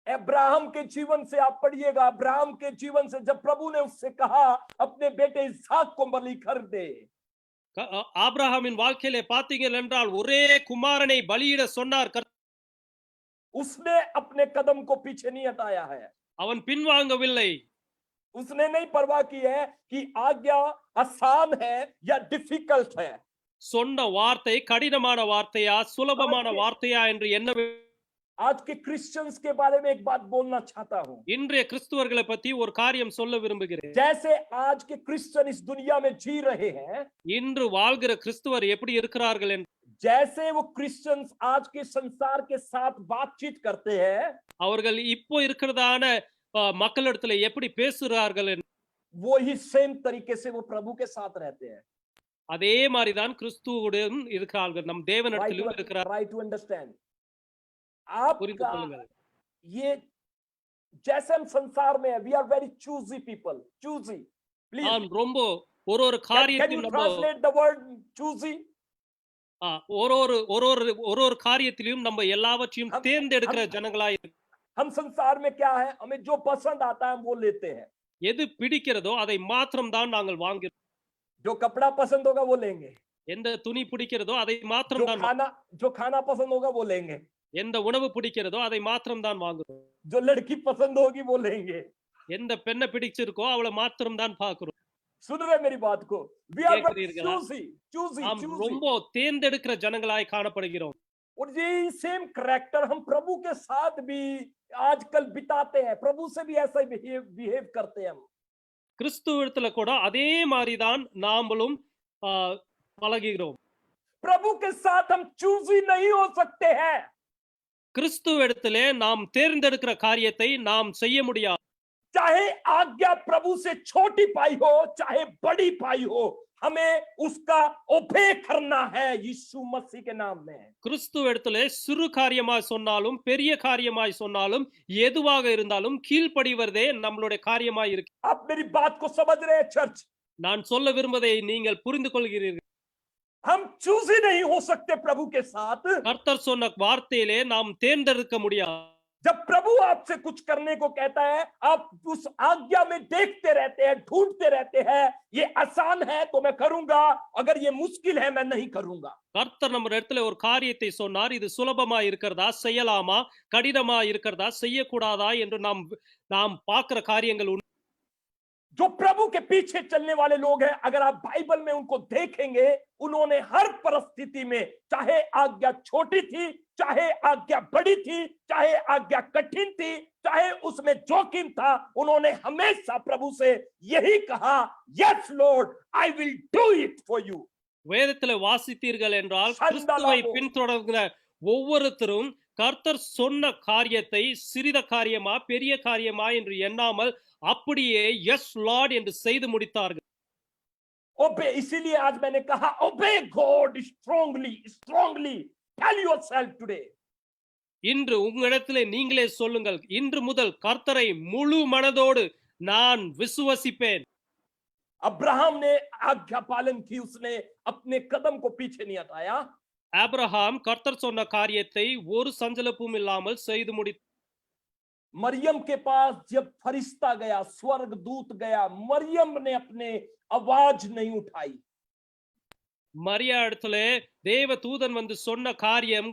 अब्राहम के जीवन से आप पढ़िएगा, अब्राहम के जीवन से जब प्रभु ने उससे कहा अपने बेटे इसहाक को बलि कर दे. ஆபிரகாமின் வாழ்க்கையிலே பார்த்தீர்கள் என்றால் ஒரே குமாரனை பலியிட சொன்னார். उसने अपने कदम को पीछे नहीं हटाया है. அவன் பின்வாங்கவில்லை. उसने नहीं परवाह की है कि आज्ञा आसान है या डिफिकल्ट है. சொன்ன வார்த்தை கடினமான வார்த்தையா சுலபமான வார்த்தையா என்று என்ன आज के क्रिश्चियंस के बारे में एक बात बोलना चाहता हूं। இன்றைய கிறிஸ்துவர்களை பத்தி ஒரு காரியம் சொல்ல விரும்புகிறேன். जैसे आज के क्रिश्चियन इस दुनिया में जी रहे हैं, இன்று வாழ்கிற கிறிஸ்துவர் எப்படி இருக்கிறார்கள் என்று जैसे वो क्रिश्चियंस आज के संसार के साथ बातचीत करते हैं, அவர்கள் இப்போ இருக்கிறதான மக்களிடத்துல எப்படி பேசுகிறார்கள் என்று वो ही सेम तरीके से वो प्रभु के साथ रहते हैं। அதே மாதிரிதான் கிறிஸ்துவுடன் இருக்கிறார்கள். நம் தேவனிடத்திலும் இருக்கிறார். Try to understand. புரிந்து आपका கொள்ளுங்கள். ये जैसे हम संसार में है, we are very choosy people, choosy. Please, நாம் ரொம்ப ஒரு can you காரியத்தையும் நம்ம translate the word choosy? ஒரு காரியத்திலும் நம்ம எல்லாவற்றையும் தேர்ந்தெடுக்கிற ஜனங்களாய் இருக்கு. हम संसार में क्या है, हमें जो पसंद आता है हम वो लेते हैं। எது பிடிக்கிறதோ அதை மாத்திரம் தான் நாங்கள் வாங்குகிறோம். जो कपड़ा पसंद होगा वो लेंगे, எந்த துணி பிடிக்கிறதோ அதை மாத்திரம் தான் जो खाना पसंद होगा वो लेंगे, எந்த உணவு பிடிக்கிறதோ அதை மாத்திரம் தான் வாங்குறோம். जो लड़की पसंद होगी वो लेंगे। எந்த பெண்ணை பிடிச்சிருக்கோ அவளை மாத்திரம் தான் பார்க்கிறோம். सुन रहे मेरी बात को? We are very கேட்கிறீர்களா? choosy. நாம் ரொம்ப தேர்ந்தெடுக்கிற ஜனங்களாய் காணப்படுகிறோம். और ये सेम कैरेक्टर हम प्रभु के साथ भी आजकल बिताते हैं। प्रभु से भी ऐसा ही बिहेव करते हैं हम। கிறிஸ்துவத்துல கூட அதே மாதிரிதான் நாமளும் பழகுகிறோம். प्रभु के साथ हम चूजी नहीं हो सकते हैं। கிறிஸ்துவிடத்திலே நாம் தேர்ந்தெடுக்கிற காரியத்தை நாம் செய்ய முடியாது. चाहे आज्ञा प्रभु से छोटी पाई हो चाहे बड़ी पाई हो, हमें उसका ओबे करना है यीशु मसीह के नाम में। கிறிஸ்துவிடத்திலே சிறு காரியமாய் சொன்னாலும் பெரிய காரியமாய் சொன்னாலும் எதுவாக இருந்தாலும் கீழ்ப்படிவதே நம்மளுடைய காரியமாய் இருக்கு. आप मेरी बात को समझ रहे हैं चर्च? நான் சொல்ல விரும்பதை நீங்கள் புரிந்து கொள்கிறீர்கள். हम चूजी नहीं हो सकते प्रभु के साथ। கர்த்தர் சொன்ன வார்த்தையிலே நாம் தேர்ந்தெடுக்க முடியாது. जब प्रभु आपसे कुछ करने को कहता है, आप उस आज्ञा में देखते रहते हैं, ढूंढते रहते हैं, ये आसान है तो मैं करूंगा, अगर ये मुश्किल है मैं नहीं करूंगा। கர்த்தர் நம்ம இடத்துல ஒரு காரியத்தை சொன்னார், இது சுலபமா இருக்கிறதா செய்யலாமா கடினமா இருக்கிறதா செய்யக்கூடாதா என்று நாம் பார்க்கிற காரியங்கள் உண்டு. जो प्रभु के पीछे चलने वाले लोग हैं, अगर आप बाइबल में उनको देखेंगे, उन्होंने हर परिस्थिति में, चाहे आज्ञा छोटी थी, चाहे आज्ञा बड़ी थी, चाहे आज्ञा कठिन थी, चाहे उसमें जोखिम था, उन्होंने हमेशा प्रभु से यही कहा, yes Lord, I will do it for you. வேதத்துல வாசித்தீர்கள் என்றால் கிறிஸ்துவை பின்தொடர்கிற ஒவ்வொருத்தரும் கர்த்தர் சொன்ன காரியத்தை சிறித காரியமா பெரிய காரியமா என்று எண்ணாமல் அப்படியே எஸ் லார்ட் என்று செய்து முடித்தார்கள். ओबे, इसीलिए आज मैंने कहा obey God strongly tell yourself today. இன்று உங்களிடத்திலே நீங்களே சொல்லுங்கள், இன்று முதல் கர்த்தரை முழு மனதோடு நான் விசுவசிப்பேன். अब्राहम ने आज्ञा पालन की, उसने अपने कदम को पीछे नहीं हटाया। ஆபிரகாம் கர்த்தர் சொன்ன காரியத்தை ஒரு சஞ்சலப்பும் இல்லாமல் செய்து முடித்தார். मरियम के पास जब फरिश्ता गया, स्वर्ग दूत गया, मरियम ने अपने आवाज नहीं उठाई। மரியா இடத்திலே தேவ தூதன் வந்து சொன்ன காரியம்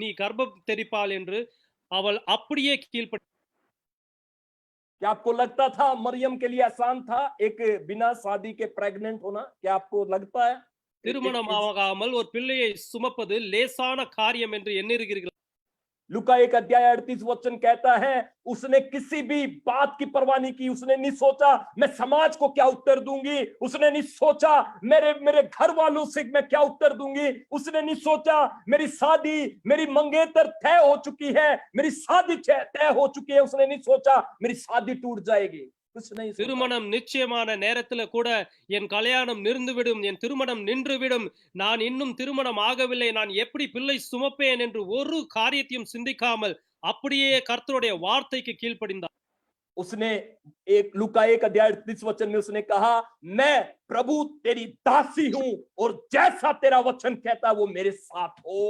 நீ கர்ப்பம் தெரிப்பாள் என்று அவள் அப்படியே கீழ்ப்பட்டு. क्या आपको लगता था मरियम के लिए आसान था एक बिना शादी के प्रेग्नेंट होना? क्या आपको लगता है? திருமணம் ஆகாமல் ஒரு பிள்ளையை சுமப்பது லேசான காரியம் என்று எண்ணுகிறீர்கள்? लूका 1:38 कहता है, उसने किसी भी बात की परवाह नहीं की। उसने नहीं सोचा मैं समाज को क्या उत्तर दूंगी, उसने नहीं सोचा मेरे घर वालों से मैं क्या उत्तर दूंगी, उसने नहीं सोचा मेरी शादी, मेरी मंगेतर तय हो चुकी है, मेरी शादी तय हो चुकी है, उसने नहीं सोचा मेरी शादी टूट जाएगी। திருமணம் நிச்சயமான நேரத்துல கூட என் கல்யாணம் நின்றுவிடும், என் திருமணம் நின்றுவிடும், நான் இன்னும் திருமணம் ஆகவில்லை, நான் எப்படி பிள்ளை சுமப்பேன் என்று ஒரு காரியத்தையும் சிந்திக்காமல் அப்படியே கர்த்தருடைய வார்த்தைக்கு கீழ்ப்படிந்தார். उसने लूका 1:38 में उसने कहा, मैं प्रभु तेरी दासी हूं और जैसा तेरा वचन कहता वो मेरे साथ हो।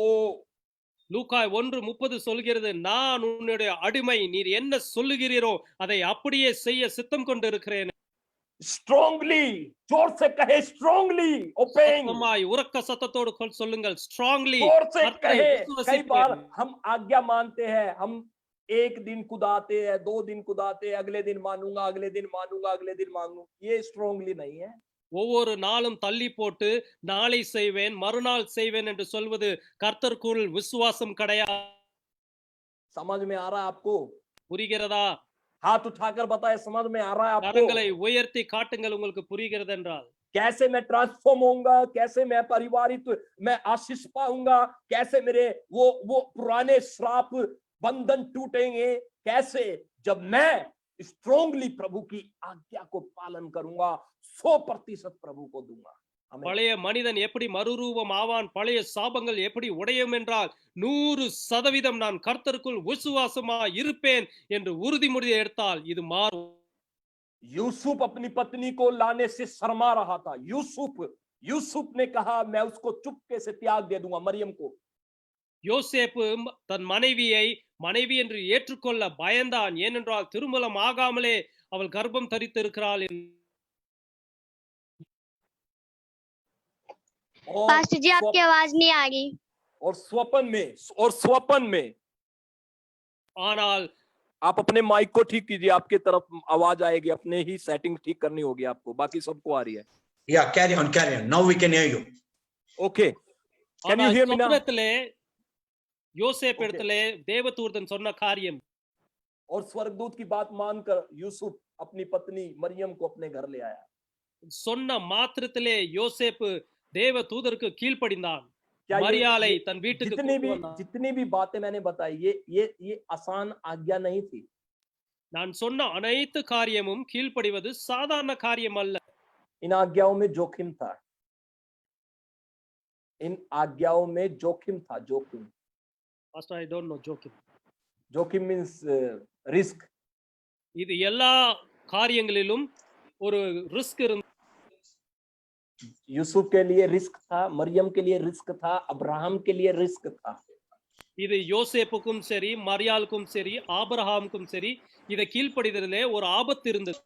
லூக்கா 1:30 சொல்கிறது, நான் உன்னுடைய அடிமை, நீர் என்ன சொல்லுகிறீரோ அதை அப்படியே செய்ய சித்தம் கொண்டு இருக்கிறேன். स्ट्रांगली, जोर से कहे स्ट्रांगली, ओबेइंग, उरक्क सत्ततोடு சொல்லுங்கள், स्ट्रांगली, जोर से कहे। कई बार हम आज्ञा मानते हैं, हम एक दिन कुदाते हैं, 2 दिन कुदाते हैं, अगले दिन मानूंगा, अगले दिन मानूंगा, अगले दिन मानूंगा, ये स्ट्रांगली नहीं है। ஒவ்வொரு நாளும் தள்ளி போட்டு நாளை செய்வேன் மறுநாள் செய்வேன் என்று சொல்வது கர்த்தருக்குள் விசுவாசம் கிடையாது. समझ में आ रहा है आपको? புரிகிறதா? हाथ उठाकर बताए, समझ में आ रहा है आपको? கரங்களை உயர்த்தி காட்டுங்கள் உங்களுக்கு புரிகிறது என்றால். कैसे मैं ट्रांसफॉर्म होऊंगा, कैसे मैं परिवारित, मैं आशीष पाऊंगा, कैसे मेरे वो पुराने श्राप बंधन टूटेंगे, कैसे जब मैं स्ट्रांगली प्रभु की आज्ञा को पालन करूंगा, 100% प्रभु को दूंगा। பழைய மனிதன் எப்படி மறுரூபம் ஆவான், பழைய சாபங்கள் எப்படி உடையும் என்றால் 100% நான் கர்த்தருக்குள் விசுவாசமா இருப்பேன் என்று உறுதிமொழி எடுத்தால் இது மாறும். यूसुफ अपनी पत्नी को लाने से शर्मा रहा था। यूसुफ ने कहा मैं उसको चुपके से त्याग दे दूंगा, मरियम को। யோசேப்பு தன் மனைவியை மனைவி என்று ஏற்றுக்கொள்ள பயந்தான். ஏனென்றால் திருமணம் ஆகாமலே அவள் கர்ப்பம் தரித்து இருக்கிறாள். पास्टर जी आपकी आवाज नहीं आ रही। और स्वपन में ஆனால் आप अपने माइक को ठीक कीजिए, आपके तरफ आवाज आएगी, अपने ही सेटिंग ठीक करनी होगी आपको, बाकी सबको आ रही है। Yeah, carry on. Now we can hear you. Okay. Can you hear me now? சொப்பனத்திலே யோசேப்பு இடத்திலே தேவதூதன் சொன்ன காரியம். और स्वर्गदूत की बात मानकर यूसुफ अपनी पत्नी मरियम को अपने घर ले आया। சொன்ன மாத்திரத்திலே யோசேப்பு தேவதூதருக்கு கீழ்ப்படிந்தான். மரியாளை தன் வீட்டுக்கு जितनी भी बातें मैंने बताई, ये आसान आज्ञा नहीं थी। நான் சொன்ன அனைத்து காரியமும் கீழ்ப்படிவது சாதாரண காரியம் அல்ல. इन आज्ञाओं में जोखिम था। Pastor, I don't know जोखिम means risk. இது எல்லா காரியங்களிலும் ஒரு ரிஸ்க் இருந்தது. यूसुफ के लिए रिस्क था, मरियम के लिए रिस्क था, अब्राहम के लिए रिस्क था। இது யோசேப்புக்கும் சரி, மரியாளுக்கும் சரி, ஆபிரகாமுக்கும் சரி, இதை கீழ்ப்படிதலே ஒரு ஆபத்து இருந்தது.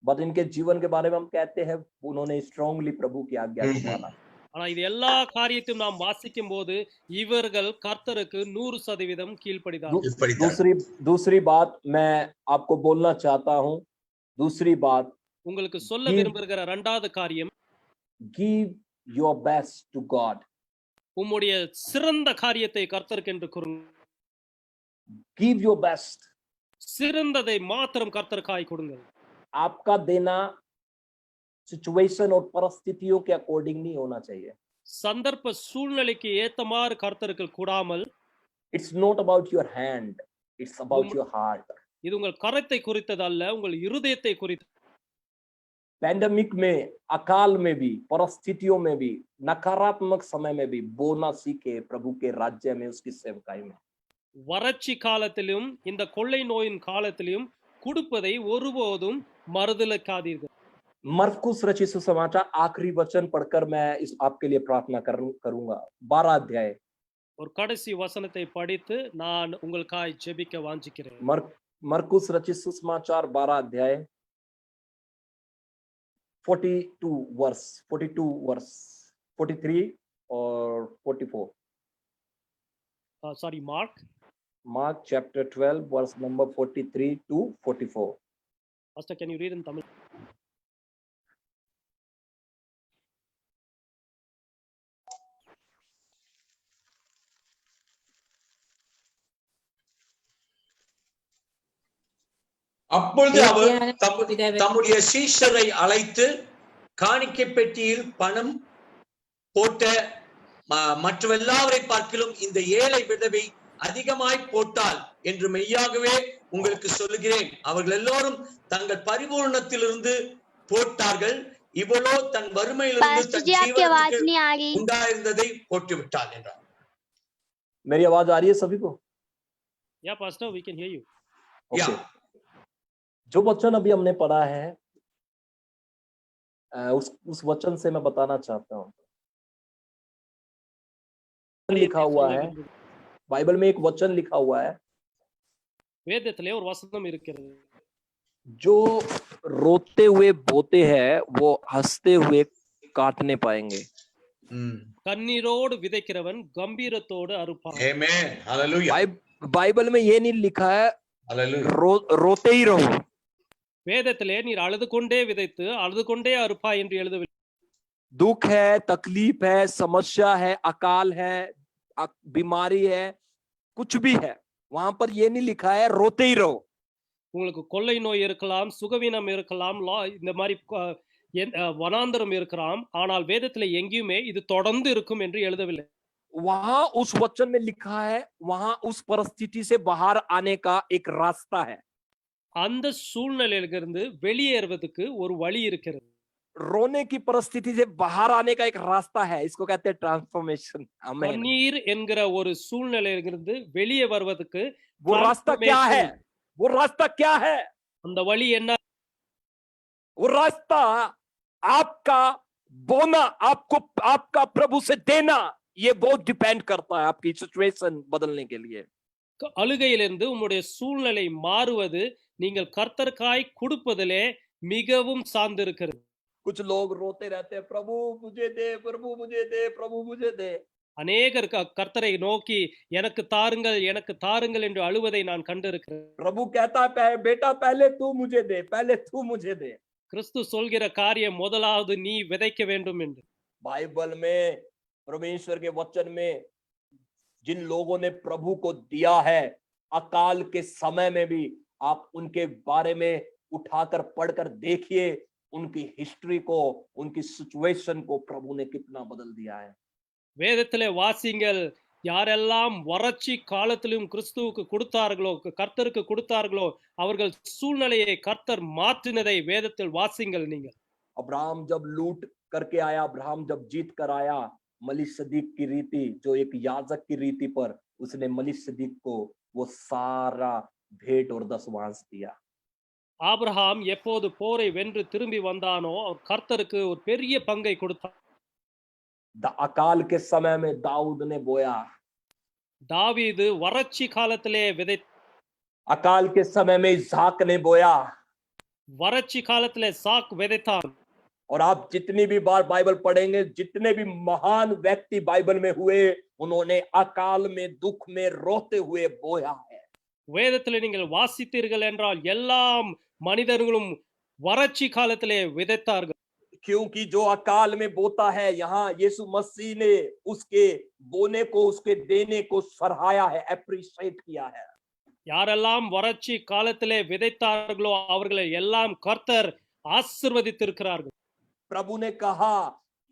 बट इनके जीवन के बारे में हम कहते हैं उन्होंने स्ट्रांगली प्रभु की आज्ञा को माना। ஆனா இது எல்லா காரியத்தையும் நாம் வாசிக்கும் போது இவர்கள் கர்த்தருக்கு 100% கீழ்ப்படிந்தார்கள். दूसरी बात मैं आपको बोलना चाहता हूं, दूसरी बात உங்களுக்கு சொல்ல விரும்புகிற இரண்டாவது காரியம், give your best to God. உம்முடைய சிறந்த காரியத்தை கர்த்தருக்கு என்று கூறுங்கள். give your best. சிறந்ததை மாத்திரம் கர்த்தருக்காய் கொடுங்கள். आपका देना सिचुएशन और परिस्थितियों के अकॉर्डिंग नहीं होना चाहिए. சந்தர்ப்ப சூழ்நிலைக்கு ஏத்தமாறு கர்த்தருக்கு கூடாமல், it's not about your hand, it's about your heart. இது உங்கள் கரத்தை குறித்தது அல்ல, உங்கள் இருதயத்தை குறித்தது. पैंडेमिक में, अकाल में भी, परिस्थितियों में भी, नकारात्मक समय में भी बोना सीखे प्रभु के राज्य में, उसकी सेवकाई में. வறட்சி காலத்திலும் இந்த கொள்ளை நோயின் காலத்திலும் கொடுப்பதை ஒருபோதும் மறுதலிக்காதீர்கள். मरकुस रचित सुसमाचार आखिरी वचन पढ़कर मैं इस आपके लिए प्रार्थना करूंगा। 12 अध्याय ஒரு கடைசி வசனத்தை படித்து நான் உங்களுக்காய் ஜெபிக்க வாஞ்சிக்கிறேன். मरकुस रचित सुसमाचार 12 अध्याय 42 वर्स 43 और 44. Sorry, Mark chapter 12 verse number 43 to 44. Pastor, can you read in Tamil? அப்பொழுது அவர் தம்முடைய சீஷரை அழைத்து காணிக்கை பெட்டியில் பணம் போட்ட மற்றவெல்லாவரை பார்க்கிலும் இந்த ஏழை விதவை அதிகமாய் போட்டால் என்று மெய்யாகவே உங்களுக்கு சொல்லுகிறேன், அவர்கள் எல்லோரும் தங்கள் பரிபூரணத்திலிருந்து போட்டார்கள், இவளோ தன் வறுமையிலிருந்து தன் ஜீவனுக்கு உண்டாயிருந்ததை போட்டு விட்டாள் என்றார். मेरी आवाज आ रही है सभी को? Yeah, Pastor, we can hear you. Okay. जो वचन अभी हमने पढ़ा है, उस वचन से मैं बताना चाहता हूँ। लिखा हुआ है, बाइबल में एक वचन लिखा हुआ है, வேதத்திலே ஒரு வசனம் இருக்கிறது, जो रोते हुए बोते हैं वो हंसते हुए काटने पाएंगे. கண்ணீரோடு விதைக்கிறவன் கம்பீரத்தோடு அறுப்பான். Amen. Hallelujah. बाइबल में ये नहीं लिखा है रोते ही रहो. வேதத்திலே நீர் அழுது கொண்டே விதைத்து அழுது கொண்டே அறுப்பாய் என்று எழுதவில்லை. दुख है, तकलीफ है, समस्या है, अकाल है, बीमारी है, कुछ भी है, वहां पर ये नहीं लिखा है रोते ही रहो। உங்களுக்கு கொள்ளை நோய் இருக்கலாம், சுகவீனம் இருக்கலாம், இந்த மாதிரி வனாந்தரம் இருக்கலாம். ஆனால் வேதத்துல எங்கேயுமே இது தொடர்ந்து இருக்கும் என்று எழுதவில்லை. वहां उस वचन में लिखा है, वहां उस परिस्थिति से बाहर आने का एक रास्ता है। அந்த சூழ்நிலையிலிருந்து வெளியேறுவதற்கு ஒரு வழி இருக்கிறது. रोने की परिस्थिति से बाहर आने का एक रास्ता है, इसको कहते हैं ट्रांसफॉर्मेशन। आमीन। கண்ணீர் என்கிற ஒரு சூழ்நிலையிலிருந்து வெளியே வருவதற்கு वो रास्ता क्या है? वो रास्ता क्या है? அந்த वழி என்ன? वो रास्ता आपका बोना, आपको आपका प्रभु से देना, ये बहुत डिपेंड करता है आपकी सिचुएशन बदलने के लिए। அழுகையிலிருந்து உங்களுடைய சூழ்நிலை மாறுவது நீங்கள் கர்த்தருக்காய் கொடுப்பதிலே மிகவும் சார்ந்திருக்கிறது. कुछ लोग रोते रहते हैं, प्रभु मुझे दे, प्रभु मुझे दे, प्रभु मुझे दे। அநேகர் கர்த்தரை நோக்கி எனக்கு தாருங்கள், எனக்கு தாருங்கள் என்று அழுவதை நான் கண்டிருக்கிறேன். प्रभु कहता है बेटा पहले तू मुझे दे, पहले तू मुझे दे। கிறிஸ்து சொல்கிற காரியம் முதலாவது நீ விதைக்க வேண்டும் என்று. बाइबल में, परमेश्वर के वचन में जिन लोगों ने प्रभु को दिया है, अकाल के समय में भी आप उनके बारे में उठाकर पढ़कर देखिए, उनकी हिस्ट्री को, उनकी सिचुएशन को प्रभु ने कितना बदल दिया है। வேதத்திலே வாசிங்கள், யாரெல்லாம் வறட்சி காலத்திலும் கிறிஸ்துவுக்கு கொடுத்தார்களோ, கர்த்தருக்கு கொடுத்தார்களோ, அவர்கள் சூழ்நிலையை கர்த்தர் மாற்றினதை வேதத்தில் வாசிங்கள் நீங்கள். अब्राहम जब लूट करके आया, अब्राहम जब जीत कर आया, मलिसदीक की रीति, जो एक याजक की रीति पर, उसने मलिसदीक को वो सारा भेंट और दशवांश दिया। ஆபிரகாம் எப்போது போரை வென்று திரும்பி வந்தானோ அவர் கர்த்தருக்கு ஒரு பெரிய பங்கை கொடுத்தார். अकाल के समय में दाऊद ने बोया, தாவீது வறட்சி காலத்திலே अकाल के समय में इसहाक ने बोया, வறட்சி காலத்திலே சாக் விதைத்தான். और आप जितनी भी बार बाइबल पढ़ेंगे, जितने भी महान व्यक्ति बाइबल में हुए, उन्होंने अकाल में, दुख में, रोते हुए बोया है। வேதத்திலே நீங்கள் வாசித்தீர்கள் என்றால் எல்லா மனிதர்களும் வறட்சி காலத்திலே விதைத்தார்கள். क्योंकि जो अकाल में बोता है, यहाँ यीशु मसीह ने उसके बोने को, उसके देने को सराहा है, एप्रिशिएट किया है। யாரெல்லாம் வறட்சி காலத்திலே விதைத்தார்களோ அவர்களை எல்லாம் கர்த்தர் ஆசீர்வதித்திருக்கிறார்கள். प्रभु ने कहा,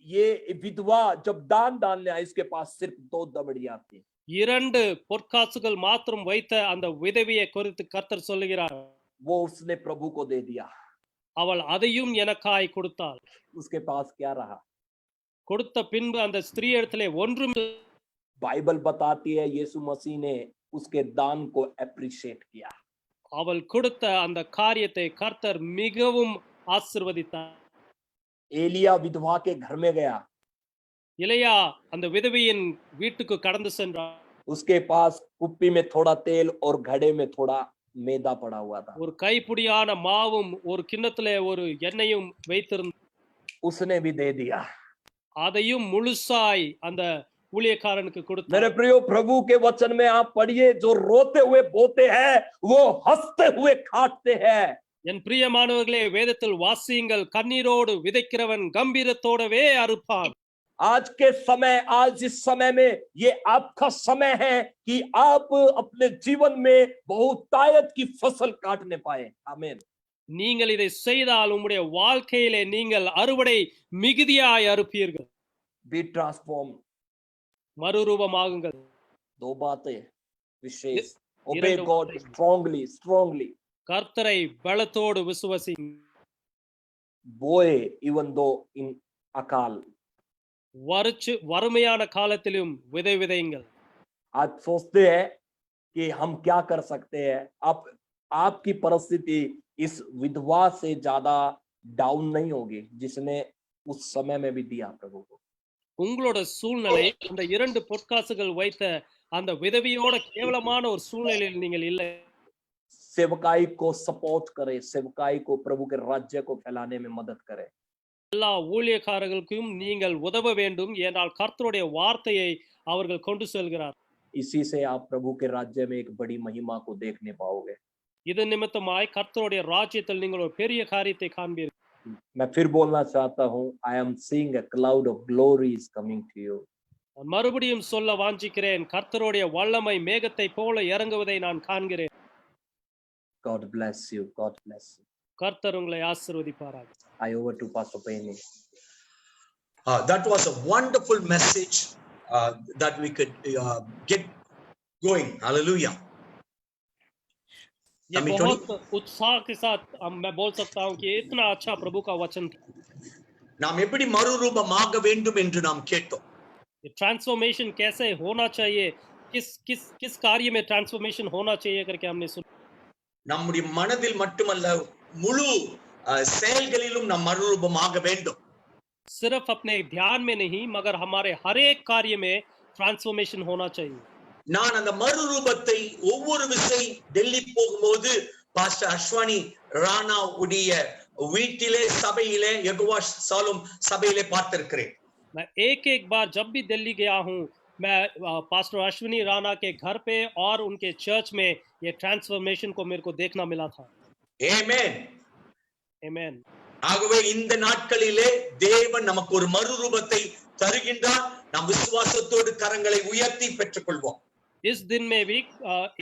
ये विधवा जब दान डालने आई, इसके पास सिर्फ 2 दमड़ियां थी। 2 பொற்காசுகள் மாத்திரம் வைத்த அந்த விதவையை குறித்து கர்த்தர் சொல்லுகிறார். वो उसने प्रभु को दे दिया। அவள் அதையும் எனக்காய் கொடுத்தாள். उसके पास क्या रहा? கொடுத்த பின்பு அந்த ஸ்திரீ இடத்திலே ஒன்றும். बाइबल बताती है यीशु मसीह ने उसके दान को एप्रिशिएट किया। அவள் கொடுத்த அந்த காரியத்தை கர்த்தர் மிகவும் ஆசீர்வதித்தார். एलिया विधवा के घर में गया, இலையா அந்த விதவையின் வீட்டுக்கு கடந்து சென்றார். उसके पास कुप्पी में थोड़ा तेल और घड़े में थोड़ा मैदा पड़ा हुआ था। ஒரு கைப்பிடியான மாவும் ஒரு கிண்ணத்திலே ஒரு எண்ணெயும் வைத்திருந்தார். उसने भी दे दिया। அதையும் முழுசாய் அந்த ஊழியக்காரனுக்கு கொடுத்தார். मेरे प्रियो, प्रभु के वचन में आप पढ़िए, जो रोते हुए बोते हैं वो हंसते हुए काटते हैं। என் பிரியமானவர்களே, வேதத்தில் வாசியுங்கள், கண்ணீரோடு விதைக்கிறவன் கம்பீரத்தோடவே அறுப்பான். आज के समय, आज इस समय में ये आपका समय है कि आप अपने जीवन में बहुतायत की फसल काटने पाए। आमीन। நீங்கள் இதை செய்தால் உம்முடைய வாழ்க்கையிலே நீங்கள் அறுவடை மிகுதியாய் அறுப்பீர்கள். Be transform. மறுரூபமாகுங்கள். 2 बातें विशेष, ओबे இரண்டு गॉड வார்த்தைகள். स्ट्रांगली, கர்த்தரை பலத்தோடு விசுவாசியுங்கள். बोए इवन दो इन अकाल। வறுமையான காலத்திலும் விதையுங்கள். आज सोचते हैं कि हम क्या कर सकते हैं। आपकी परिस्थिति इस विधवा से ज्यादा डाउन नहीं होगी, जिसने उस समय में भी दिया प्रभु को। உங்களோட சூழ்நிலை அந்த 2 பொற்காசுகள் வைத்த அந்த விதவியோட கேவலமான ஒரு சூழ்நிலையில் நீங்கள் இல்லை. सेवकाई को सपोर्ट करे, सेवकाई को प्रभु के राज्य को फैलाने में मदद करे। எல்லா ஊழியக்காரர்களுக்கும் நீங்கள் உதவ வேண்டும், ஏனால் கர்த்தருடைய வார்த்தையை அவர்கள் கொண்டு செல்கிறார். इसी से आप प्रभु के राज्य में एक बड़ी महिमा को देखने पाओगे। இது நிமித்தமாய் கர்த்தருடைய ராஜ்யத்தில் நீங்கள் ஒரு பெரிய காரியத்தை காண்பீர்கள். मैं फिर बोलना चाहता हूँ, I am seeing a cloud of glory is coming to you. நான் மறுபடியும் சொல்ல வாஞ்சிக்கிறேன், கர்த்தருடைய வல்லமை மேகத்தை போல இறங்குவதை நான் காண்கிறேன். God bless you. God bless you. கர்த்தர் உங்களை ஆசீர்வதிப்பாராக. I over to Pastor Penny. That was a wonderful message that we could get going. Hallelujah. ये बहुत उत्साह के साथ मैं बोल सकता हूँ कि इतना अच्छा प्रभु का वचन था. நாம் எப்படி மறுரூபமாக வேண்டும் என்று நாம் கேட்டோம். ये ट्रांसफॉर्मेशन कैसे होना चाहिए, किस कार्य में ट्रांसफॉर्मेशन होना चाहिए करके हमने सुना. நம்முடைய மனதில் மட்டுமல்ல, முழு செயல்களிலும் நாம் மறுரூபமாக வேண்டும். सिर्फ अपने ध्यान में नहीं मगर हमारे हर एक कार्य में ट्रांसफॉर्मेशन होना चाहिए. நான் அந்த மறுரூபத்தை ஒவ்வொரு விசை டெல்லி போகும்போது பாஸ்டர் அஸ்வானி ராணா உடைய வீட்டிலே சபையிலே யெகோவா சாலும் சபையிலே பார்த்திருக்கிறேன். मैं एक बार जब भी दिल्ली गया हूँ, मैं पास्टर अश्विनी राणा के घर पे और उनके चर्च में ये ट्रांसफॉर्मेशन को मेरे को देखना मिला था. ஆமென். आमेन. ஆகவே இந்த நாட்களிலே தேவன் நமக்கு ஒரு மறுரூபத்தை தருகின்றார். நாம் விசுவாசத்தோடு கரங்களை உயர்த்தி பெற்றுக்கொள்வோம். इस दिन में भी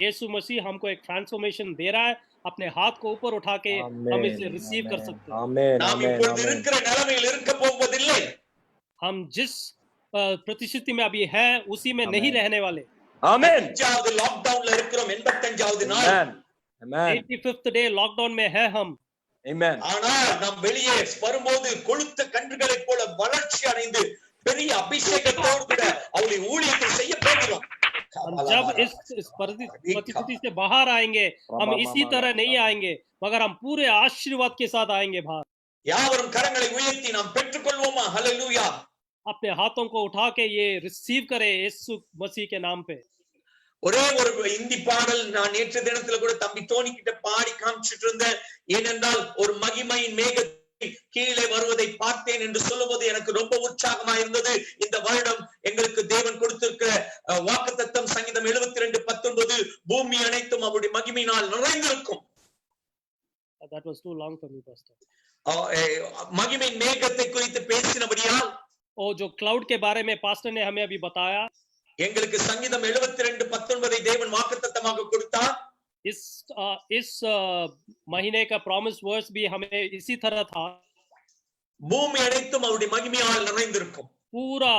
यीशु मसीह हमको एक ट्रांसफॉर्मेशन दे रहा है. अपने हाथ को ऊपर उठा के हम इसे रिसीव कर सकते हैं. Amen. நாம் இப்பொழுது இருக்கிற நிலைமையில் இருக்க போவதில்லை. हम जिस परिस्थिति में अभी है उसी में नहीं रहने वाले. Amen. 85வது லாக்டவுன்ல இருக்கிறோம். 85வது நாள். Amen. Amen. 85th day lockdown में है हम. Amen. ஆனால் நாம் வெளியே வரும்போது கொழுத்த கன்றுகளைப் போல வளர்ச்சி அடைந்து பெரிய அபிஷேகத்தோடு கூட அவளை ஊழியத்தை செய்ய போகிறோம். जब इस परिस्थिति से बाहर आएंगे, हम इसी तरह नहीं आएंगे मगर हम पूरे आशीर्वाद के साथ आएंगे बाहर. யாவரும் கரங்களை உயர்த்தி நாம் பெற்றுக்கொள்வோமா? ஹல்லேலூயா. अपने हाथों को उठा के ये रिसीव करें यीशु मसीह के नाम पे. ஒரே ஒரு இந்தி பாடல் நான் நேற்று தினத்துல கூட தம்பி டோனி கிட்ட பாடி காமிச்சிட்டு இருந்தேன். ஏனென்றால் ஒரு மகிமையின் மேகத்தை கீழே வருவதை பார்த்தேன் என்று சொல்லும்போது எனக்கு ரொம்ப உற்சாகமா இருந்தது. இந்த வருடம் எங்களுக்கு தேவன் கொடுத்திருக்கிற வாக்குத்தத்தம் சங்கீதம் 72:19 பூமி அனைத்தும் அவருடைய மகிமையினால் நிறைந்திருக்கும். That was too long for me, pastor. மகிமை மேகத்தை குறித்து பேசினபடியால் जो क्लाउड के बारे में पास्टर ने हमें अभी बताया, எங்களுக்கு சங்கீதம் 72:19 தேவன் வாக்குத்தத்தமாக கொடுத்தார். इस महीने का प्रॉमिस वर्स भी हमें इसी तरह था. பூமி அனைத்தும் அவருடைய மகிமையால் நிறைந்திருக்கும். पूरा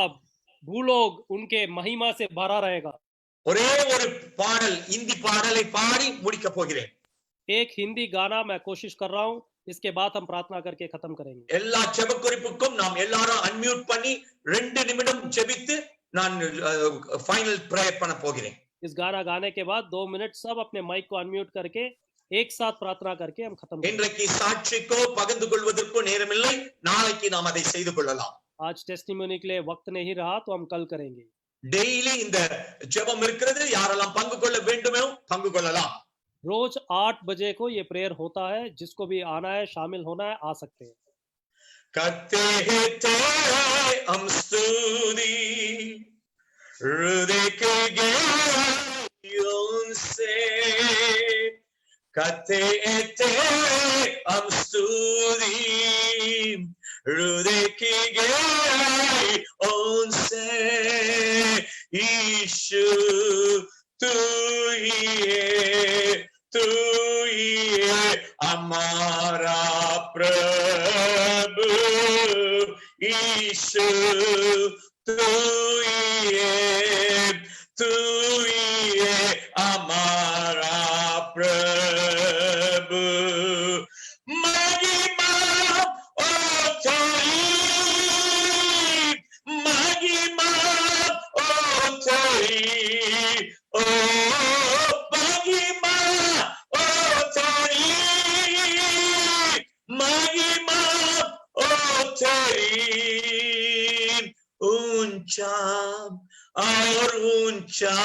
भूलोक उनके महिमा से भरा रहेगा. ஒரே ஒரு பாடல் இந்தி பாடலை பாடி முடிக்க போகிறேன். एक हिंदी गाना मैं कोशिश कर रहा हूँ, इसके बाद हम प्रार्थना करके खत्म करेंगे. எல்லா ஜெப குறிப்புக்கும் நாம் எல்லாரும் அன்மியூட் பண்ணி 2 நிமிடம் ஜெபித்து நான் ஃபைனல் பிரேயர் பண்ண போகிறேன். इस गाना गाने के बाद 2 मिनट सब अपने माइक को अनम्यूट करके एक साथ प्रार्थना करके हम खत्म करेंगे. இன்றைக்கு சாட்சிக்கோ பகிர்ந்து கொள்வதற்கோ நேரமில்லை. நாளைக்கு நாம் அதை செய்து கொள்ளலாம். आज टेस्टिमोनी के लिए वक्त नहीं रहा तो हम कल करेंगे. டெய்லி இந்த ஜெபம் இருக்கிறது. யாரெல்லாம் பங்கு கொள்ள வேண்டுமோ பங்கு கொள்ளலாம். रोज 8 बजे को ये प्रेयर होता है. जिसको भी आना है, शामिल होना है, आ सकते हैं. करते हैं तेरे हम स्तुति हृदय के गहराइयों से, करते हैं तेरे हम स्तुति हृदय की गहराइयों से. यीशु तू ही है हमारा प्रभु. यीशु तू ही है हमारा प्रभु. महिमा ओ तेरी, महिमा ओ तेरी, ओ महिमा ओ तेरी, महिमा ओ तेरी. ऊंचा और ऊंचा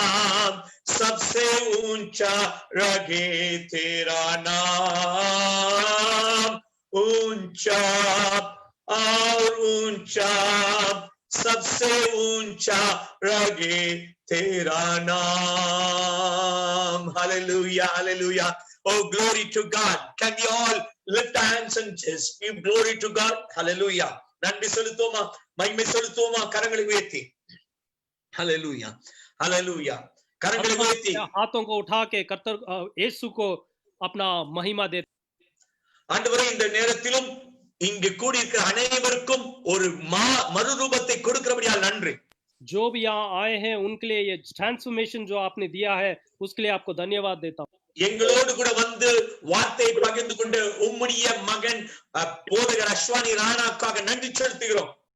सबसे ऊंचा रगे तेरा नाम. ऊंचा और ऊंचा सबसे ऊंचा रगे तेरा नाम. Hallelujah hallelujah. Oh, glory to God. Can we all lift our hands and just give glory to God? Hallelujah. நன்றி செலுத்துவோமா, மகிமை செலுத்துவோமா, கரங்களை உயர்த்தி. Hallelujah. Hallelujah. கரங்களை உயர்த்தி हाथों को उठा के कर्तर यीशु को अपना महिमा दे. ஆண்டவரே, இந்த நேரத்திலும் இங்கு கூடியிருக்கிற அனைவருக்கும் ஒரு மறுரூபத்தை கொடுக்கிறபடியால் நன்றி. जो भी यहाँ आए हैं उनके लिए ये ट्रांसफॉर्मेशन जो आपने दिया है उसके लिए आपको धन्यवाद देता हूँ. எங்களோடு கூட வந்து வார்த்தையை பகிர்ந்து கொண்டு உம்முடைய மகன் போதகர் அஸ்வானி ராணாக்காக நன்றி செலுத்துகிறோம்.